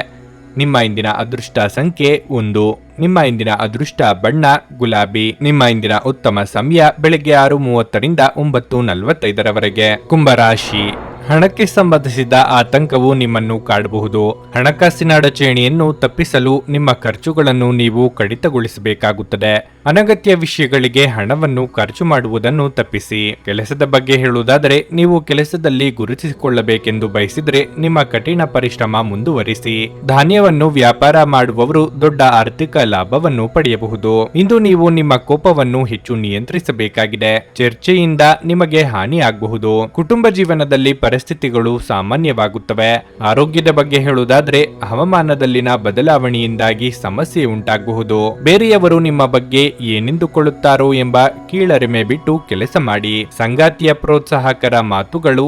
ನಿಮ್ಮ ಇಂದಿನ ಅದೃಷ್ಟ ಸಂಖ್ಯೆ 1. ನಿಮ್ಮ ಇಂದಿನ ಅದೃಷ್ಟ ಬಣ್ಣ ಗುಲಾಬಿ. ನಿಮ್ಮ ಇಂದಿನ ಉತ್ತಮ ಸಮಯ ಬೆಳಗ್ಗೆ 6:30ರಿಂದ 9:45ರವರೆಗೆ. ಕುಂಭರಾಶಿ. ಹಣಕ್ಕೆ ಸಂಬಂಧಿಸಿದ ಆತಂಕವು ನಿಮ್ಮನ್ನು ಕಾಡಬಹುದು. ಹಣಕಾಸಿನ ಅಡಚಣೆಯನ್ನು ತಪ್ಪಿಸಲು ನಿಮ್ಮ ಖರ್ಚುಗಳನ್ನು ನೀವು ಕಡಿತಗೊಳಿಸಬೇಕಾಗುತ್ತದೆ. ಅನಗತ್ಯ ವಿಷಯಗಳಿಗೆ ಹಣವನ್ನು ಖರ್ಚು ಮಾಡುವುದನ್ನು ತಪ್ಪಿಸಿ. ಕೆಲಸದ ಬಗ್ಗೆ ಹೇಳುವುದಾದರೆ ನೀವು ಕೆಲಸದಲ್ಲಿ ಗುರುತಿಸಿಕೊಳ್ಳಬೇಕೆಂದು ಬಯಸಿದರೆ ನಿಮ್ಮ ಕಠಿಣ ಪರಿಶ್ರಮ ಮುಂದುವರಿಸಿ. ಧಾನ್ಯವನ್ನು ವ್ಯಾಪಾರ ಮಾಡುವವರು ದೊಡ್ಡ ಆರ್ಥಿಕ ಲಾಭವನ್ನು ಪಡೆಯಬಹುದು. ಇಂದು ನೀವು ನಿಮ್ಮ ಕೋಪವನ್ನು ಹೆಚ್ಚು ನಿಯಂತ್ರಿಸಬೇಕಾಗಿದೆ. ಚರ್ಚೆಯಿಂದ ನಿಮಗೆ ಹಾನಿ ಆಗಬಹುದು. ಕುಟುಂಬ ಜೀವನದಲ್ಲಿ ಪರಿಸ್ಥಿತಿಗಳು ಸಾಮಾನ್ಯವಾಗುತ್ತವೆ. ಆರೋಗ್ಯದ ಬಗ್ಗೆ ಹೇಳುವುದಾದ್ರೆ ಹವಾಮಾನದಲ್ಲಿನ ಬದಲಾವಣೆಯಿಂದಾಗಿ ಸಮಸ್ಯೆ ಉಂಟಾಗಬಹುದು. ಬೇರೆಯವರು ನಿಮ್ಮ ಬಗ್ಗೆ ಏನೆಂದುಕೊಳ್ಳುತ್ತಾರೋ ಎಂಬ ಕೀಳರಿಮೆ ಬಿಟ್ಟು ಕೆಲಸ ಮಾಡಿ. ಸಂಗಾತಿಯ ಪ್ರೋತ್ಸಾಹಕರ ಮಾತುಗಳು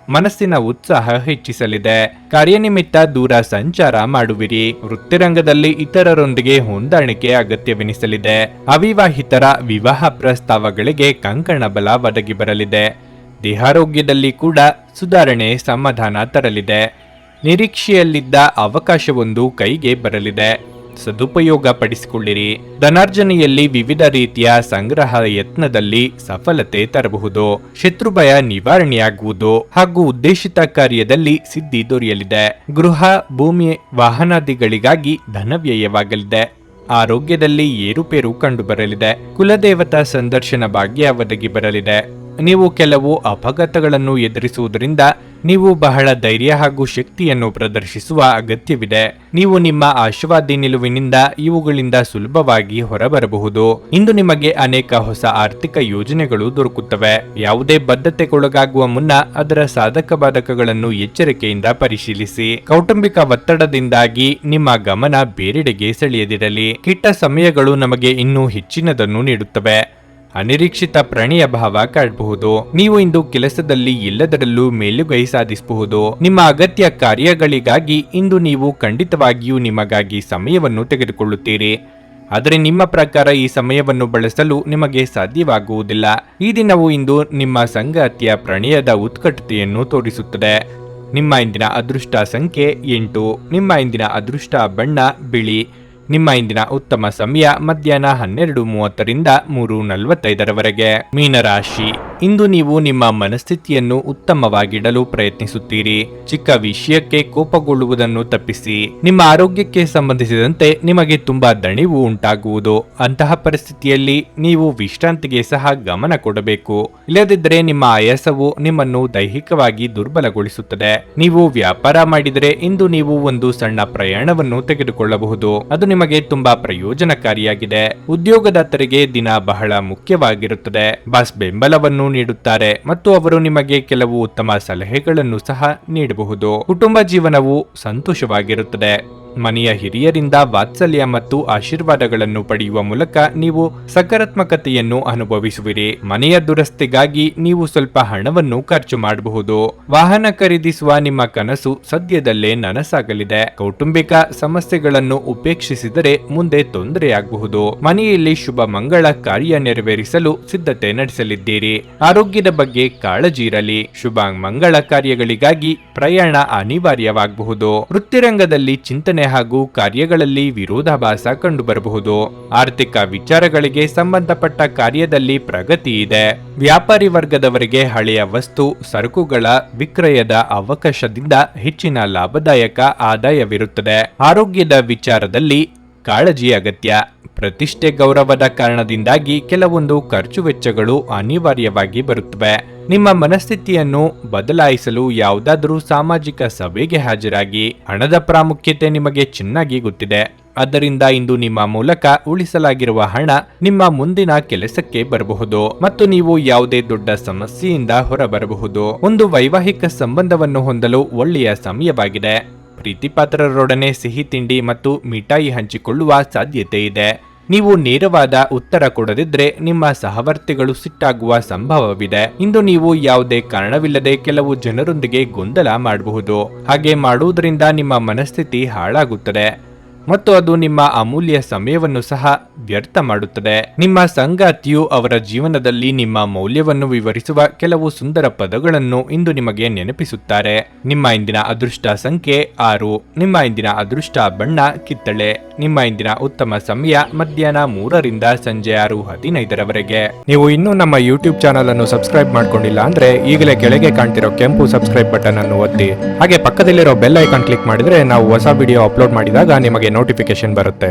ಮನಸ್ಸಿನ ಉತ್ಸಾಹ ಹೆಚ್ಚಿಸಲಿದೆ. ಕಾರ್ಯನಿಮಿತ್ತ ದೂರ ಸಂಚಾರ ಮಾಡುವಿರಿ. ವೃತ್ತಿರಂಗದಲ್ಲಿ ಇತರರೊಂದಿಗೆ ಹೊಂದಾಣಿಕೆ ಅಗತ್ಯವೆನಿಸಲಿದೆ. ಅವಿವಾಹಿತರ ವಿವಾಹ ಪ್ರಸ್ತಾವಗಳಿಗೆ ಕಂಕಣ ಬಲ ಒದಗಿ ಬರಲಿದೆ. ದೇಹಾರೋಗ್ಯದಲ್ಲಿ ಕೂಡ ಸುಧಾರಣೆ ಸಮಾಧಾನ ತರಲಿದೆ. ನಿರೀಕ್ಷೆಯಲ್ಲಿದ್ದ ಅವಕಾಶವೊಂದು ಕೈಗೆ ಬರಲಿದೆ. ಸದುಪಯೋಗ ಪಡಿಸಿಕೊಳ್ಳಿರಿ. ಧನಾರ್ಜನೆಯಲ್ಲಿ ವಿವಿಧ ರೀತಿಯ ಸಂಗ್ರಹ ಯತ್ನದಲ್ಲಿ ಸಫಲತೆ ತರಬಹುದು. ಶತ್ರುಭಯ ನಿವಾರಣೆಯಾಗುವುದು ಹಾಗೂ ಉದ್ದೇಶಿತ ಕಾರ್ಯದಲ್ಲಿ ಸಿದ್ಧಿ ದೊರೆಯಲಿದೆ. ಗೃಹ, ಭೂಮಿ, ವಾಹನಾದಿಗಳಿಗಾಗಿ ಧನವ್ಯಯವಾಗಲಿದೆ. ಆರೋಗ್ಯದಲ್ಲಿ ಏರುಪೇರು ಕಂಡುಬರಲಿದೆ. ಕುಲದೇವತಾ ಸಂದರ್ಶನ ಭಾಗ್ಯ ಒದಗಿ ಬರಲಿದೆ. ನೀವು ಕೆಲವು ಅಪಘಾತಗಳನ್ನು ಎದುರಿಸುವುದರಿಂದ ನೀವು ಬಹಳ ಧೈರ್ಯ ಹಾಗೂ ಶಕ್ತಿಯನ್ನು ಪ್ರದರ್ಶಿಸುವ ಅಗತ್ಯವಿದೆ. ನೀವು ನಿಮ್ಮ ಆಶಾವಾದಿ ನಿಲುವಿನಿಂದ ಇವುಗಳಿಂದ ಸುಲಭವಾಗಿ ಹೊರಬರಬಹುದು. ಇಂದು ನಿಮಗೆ ಅನೇಕ ಹೊಸ ಆರ್ಥಿಕ ಯೋಜನೆಗಳು ದೊರಕುತ್ತವೆ. ಯಾವುದೇ ಬದ್ಧತೆಗೊಳಗಾಗುವ ಮುನ್ನ ಅದರ ಸಾಧಕ ಬಾಧಕಗಳನ್ನು ಎಚ್ಚರಿಕೆಯಿಂದ ಪರಿಶೀಲಿಸಿ. ಕೌಟುಂಬಿಕ ಒತ್ತಡದಿಂದಾಗಿ ನಿಮ್ಮ ಗಮನ ಬೇರೆಡೆಗೆ ಸೆಳೆಯದಿರಲಿ. ಕೆಟ್ಟ ಸಮಯಗಳು ನಮಗೆ ಇನ್ನೂ ಹೆಚ್ಚಿನದನ್ನು ನೀಡುತ್ತವೆ. ಅನಿರೀಕ್ಷಿತ ಪ್ರಣಯ ಭಾವ ಕಾಡಬಹುದು. ನೀವು ಇಂದು ಕೆಲಸದಲ್ಲಿ ಎಲ್ಲದರಲ್ಲೂ ಮೇಲುಗೈ ಸಾಧಿಸಬಹುದು. ನಿಮ್ಮ ಅಗತ್ಯ ಕಾರ್ಯಗಳಿಗಾಗಿ ಇಂದು ನೀವು ಖಂಡಿತವಾಗಿಯೂ ನಿಮಗಾಗಿ ಸಮಯವನ್ನು ತೆಗೆದುಕೊಳ್ಳುತ್ತೀರಿ. ಆದರೆ ನಿಮ್ಮ ಪ್ರಕಾರ ಈ ಸಮಯವನ್ನು ಬಳಸಲು ನಿಮಗೆ ಸಾಧ್ಯವಾಗುವುದಿಲ್ಲ. ಈ ದಿನವು ಇಂದು ನಿಮ್ಮ ಸಂಗಾತಿಯ ಪ್ರಣಯದ ಉತ್ಕಟತೆಯನ್ನು ತೋರಿಸುತ್ತದೆ. ನಿಮ್ಮ ಇಂದಿನ ಅದೃಷ್ಟ ಸಂಖ್ಯೆ 8. ನಿಮ್ಮ ಇಂದಿನ ಅದೃಷ್ಟ ಬಣ್ಣ ಬಿಳಿ. ನಿಮ್ಮ ಇಂದಿನ ಉತ್ತಮ ಸಮಯ ಮಧ್ಯಾಹ್ನ 12:30ರಿಂದ 3:45ರವರೆಗೆ. ಮೀನರಾಶಿ, ಇಂದು ನೀವು ನಿಮ್ಮ ಮನಸ್ಥಿತಿಯನ್ನು ಉತ್ತಮವಾಗಿಡಲು ಪ್ರಯತ್ನಿಸುತ್ತೀರಿ. ಚಿಕ್ಕ ವಿಷಯಕ್ಕೆ ಕೋಪಗೊಳ್ಳುವುದನ್ನು ತಪ್ಪಿಸಿ. ನಿಮ್ಮ ಆರೋಗ್ಯಕ್ಕೆ ಸಂಬಂಧಿಸಿದಂತೆ ನಿಮಗೆ ತುಂಬಾ ದಣಿವು ಉಂಟಾಗುವುದು. ಅಂತಹ ಪರಿಸ್ಥಿತಿಯಲ್ಲಿ ನೀವು ವಿಶ್ರಾಂತಿಗೆ ಸಹ ಗಮನ ಕೊಡಬೇಕು. ಇಲ್ಲದಿದ್ದರೆ ನಿಮ್ಮ ಆಯಾಸವು ನಿಮ್ಮನ್ನು ದೈಹಿಕವಾಗಿ ದುರ್ಬಲಗೊಳಿಸುತ್ತದೆ. ನೀವು ವ್ಯಾಪಾರ ಮಾಡಿದರೆ ಇಂದು ನೀವು ಒಂದು ಸಣ್ಣ ಪ್ರಯಾಣವನ್ನು ತೆಗೆದುಕೊಳ್ಳಬಹುದು. ಅದು ನಿಮಗೆ ತುಂಬಾ ಪ್ರಯೋಜನಕಾರಿಯಾಗಿದೆ. ಉದ್ಯೋಗದಾತರಿಗೆ ದಿನ ಬಹಳ ಮುಖ್ಯವಾಗಿರುತ್ತದೆ. ಬಾಸ್ ಬೆಂಬಲವನ್ನು ನೀಡುತ್ತಾರೆ ಮತ್ತು ಅವರು ನಿಮಗೆ ಕೆಲವು ಉತ್ತಮ ಸಲಹೆಗಳನ್ನು ಸಹ ನೀಡಬಹುದು. ಕುಟುಂಬ ಜೀವನವು ಸಂತೋಷವಾಗಿರುತ್ತದೆ. ಮನೆಯ ಹಿರಿಯರಿಂದ ವಾತ್ಸಲ್ಯ ಮತ್ತು ಆಶೀರ್ವಾದಗಳನ್ನು ಪಡೆಯುವ ಮೂಲಕ ನೀವು ಸಕಾರಾತ್ಮಕತೆಯನ್ನು ಅನುಭವಿಸುವಿರಿ. ಮನೆಯ ದುರಸ್ತಿಗಾಗಿ ನೀವು ಸ್ವಲ್ಪ ಹಣವನ್ನು ಖರ್ಚು ಮಾಡಬಹುದು. ವಾಹನ ಖರೀದಿಸುವ ನಿಮ್ಮ ಕನಸು ಸದ್ಯದಲ್ಲೇ ನನಸಾಗಲಿದೆ. ಕೌಟುಂಬಿಕ ಸಮಸ್ಯೆಗಳನ್ನು ಉಪೇಕ್ಷಿಸಿದರೆ ಮುಂದೆ ತೊಂದರೆಯಾಗಬಹುದು. ಮನೆಯಲ್ಲಿ ಶುಭ ಮಂಗಳ ಕಾರ್ಯ ನೆರವೇರಿಸಲು ಸಿದ್ಧತೆ ನಡೆಸಲಿದ್ದೀರಿ. ಆರೋಗ್ಯದ ಬಗ್ಗೆ ಕಾಳಜಿ ಇರಲಿ. ಶುಭ ಮಂಗಳ ಕಾರ್ಯಗಳಿಗಾಗಿ ಪ್ರಯಾಣ ಅನಿವಾರ್ಯವಾಗಬಹುದು. ವೃತ್ತಿರಂಗದಲ್ಲಿ ಚಿಂತನೆ ಹಾಗೂ ಕಾರ್ಯಗಳಲ್ಲಿ ವಿರೋಧಾಭಾಸ ಕಂಡುಬರಬಹುದು. ಆರ್ಥಿಕ ವಿಚಾರಗಳಿಗೆ ಸಂಬಂಧಪಟ್ಟ ಕಾರ್ಯದಲ್ಲಿ ಪ್ರಗತಿ ಇದೆ. ವ್ಯಾಪಾರಿ ವರ್ಗದವರಿಗೆ ಹಳೆಯ ವಸ್ತು ಸರಕುಗಳ ವಿಕ್ರಯದ ಅವಕಾಶದಿಂದ ಹೆಚ್ಚಿನ ಲಾಭದಾಯಕ ಆದಾಯವಿರುತ್ತದೆ. ಆರೋಗ್ಯದ ವಿಚಾರದಲ್ಲಿ ಕಾಳಜಿ ಅಗತ್ಯ. ಪ್ರತಿಷ್ಠೆ ಗೌರವದ ಕಾರಣದಿಂದಾಗಿ ಕೆಲವೊಂದು ಖರ್ಚು ವೆಚ್ಚಗಳು ಅನಿವಾರ್ಯವಾಗಿ ಬರುತ್ತವೆ. ನಿಮ್ಮ ಮನಸ್ಥಿತಿಯನ್ನು ಬದಲಾಯಿಸಲು ಯಾವುದಾದರೂ ಸಾಮಾಜಿಕ ಸಭೆಗೆ ಹಾಜರಾಗಿ. ಹಣದ ಪ್ರಾಮುಖ್ಯತೆ ನಿಮಗೆ ಚೆನ್ನಾಗಿ ಗೊತ್ತಿದೆ. ಆದ್ದರಿಂದ ಇಂದು ನಿಮ್ಮ ಮೂಲಕ ಉಳಿಸಲಾಗಿರುವ ಹಣ ನಿಮ್ಮ ಮುಂದಿನ ಕೆಲಸಕ್ಕೆ ಬರಬಹುದು ಮತ್ತು ನೀವು ಯಾವುದೇ ದೊಡ್ಡ ಸಮಸ್ಯೆಯಿಂದ ಹೊರಬರಬಹುದು. ಒಂದು ವೈವಾಹಿಕ ಸಂಬಂಧವನ್ನು ಹೊಂದಲು ಒಳ್ಳೆಯ ಸಮಯವಾಗಿದೆ. ಪ್ರೀತಿಪಾತ್ರರೊಡನೆ ಸಿಹಿ ತಿಂಡಿ ಮತ್ತು ಮಿಠಾಯಿ ಹಂಚಿಕೊಳ್ಳುವ ಸಾಧ್ಯತೆ ಇದೆ. ನೀವು ನೇರವಾದ ಉತ್ತರ ಕೊಡದಿದ್ರೆ ನಿಮ್ಮ ಸಹವರ್ತಿಗಳು ಸಿಟ್ಟಾಗುವ ಸಂಭವವಿದೆ. ಇಂದು ನೀವು ಯಾವುದೇ ಕಾರಣವಿಲ್ಲದೆ ಕೆಲವು ಜನರೊಂದಿಗೆ ಗೊಂದಲ ಮಾಡಬಹುದು. ಹಾಗೆ ಮಾಡುವುದರಿಂದ ನಿಮ್ಮ ಮನಸ್ಥಿತಿ ಹಾಳಾಗುತ್ತದೆ ಮತ್ತು ಅದು ನಿಮ್ಮ ಅಮೂಲ್ಯ ಸಮಯವನ್ನು ಸಹ ವ್ಯರ್ಥ ಮಾಡುತ್ತದೆ. ನಿಮ್ಮ ಸಂಗಾತಿಯು ಅವರ ಜೀವನದಲ್ಲಿ ನಿಮ್ಮ ಮೌಲ್ಯವನ್ನು ವಿವರಿಸುವ ಕೆಲವು ಸುಂದರ ಪದಗಳನ್ನು ಇಂದು ನಿಮಗೆ ನೆನಪಿಸುತ್ತಾರೆ. ನಿಮ್ಮ ಇಂದಿನ ಅದೃಷ್ಟ ಸಂಖ್ಯೆ 6. ನಿಮ್ಮ ಇಂದಿನ ಅದೃಷ್ಟ ಬಣ್ಣ ಕಿತ್ತಳೆ. ನಿಮ್ಮ ಇಂದಿನ ಉತ್ತಮ ಸಮಯ ಮಧ್ಯಾಹ್ನ 3ರಿಂದ ಸಂಜೆ 6:15ರವರೆಗೆ. ನೀವು ಇನ್ನೂ ನಮ್ಮ ಯೂಟ್ಯೂಬ್ ಚಾನಲ್ ಅನ್ನು ಸಬ್ಸ್ಕ್ರೈಬ್ ಮಾಡ್ಕೊಂಡಿಲ್ಲ ಅಂದ್ರೆ ಈಗಲೇ ಕೆಳಗೆ ಕಾಣ್ತಿರೋ ಕೆಂಪು ಸಬ್ಸ್ಕ್ರೈಬ್ ಬಟನ್ ಅನ್ನು ಒತ್ತಿ. ಹಾಗೆ ಪಕ್ಕದಲ್ಲಿರೋ ಬೆಲ್ ಐಕಾನ್ ಕ್ಲಿಕ್ ಮಾಡಿದ್ರೆ ನಾವು ಹೊಸ ವಿಡಿಯೋ ಅಪ್ಲೋಡ್ ಮಾಡಿದಾಗ ನಿಮಗೆ ನೋಟಿಫಿಕೇಶನ್ ಬರುತ್ತೆ.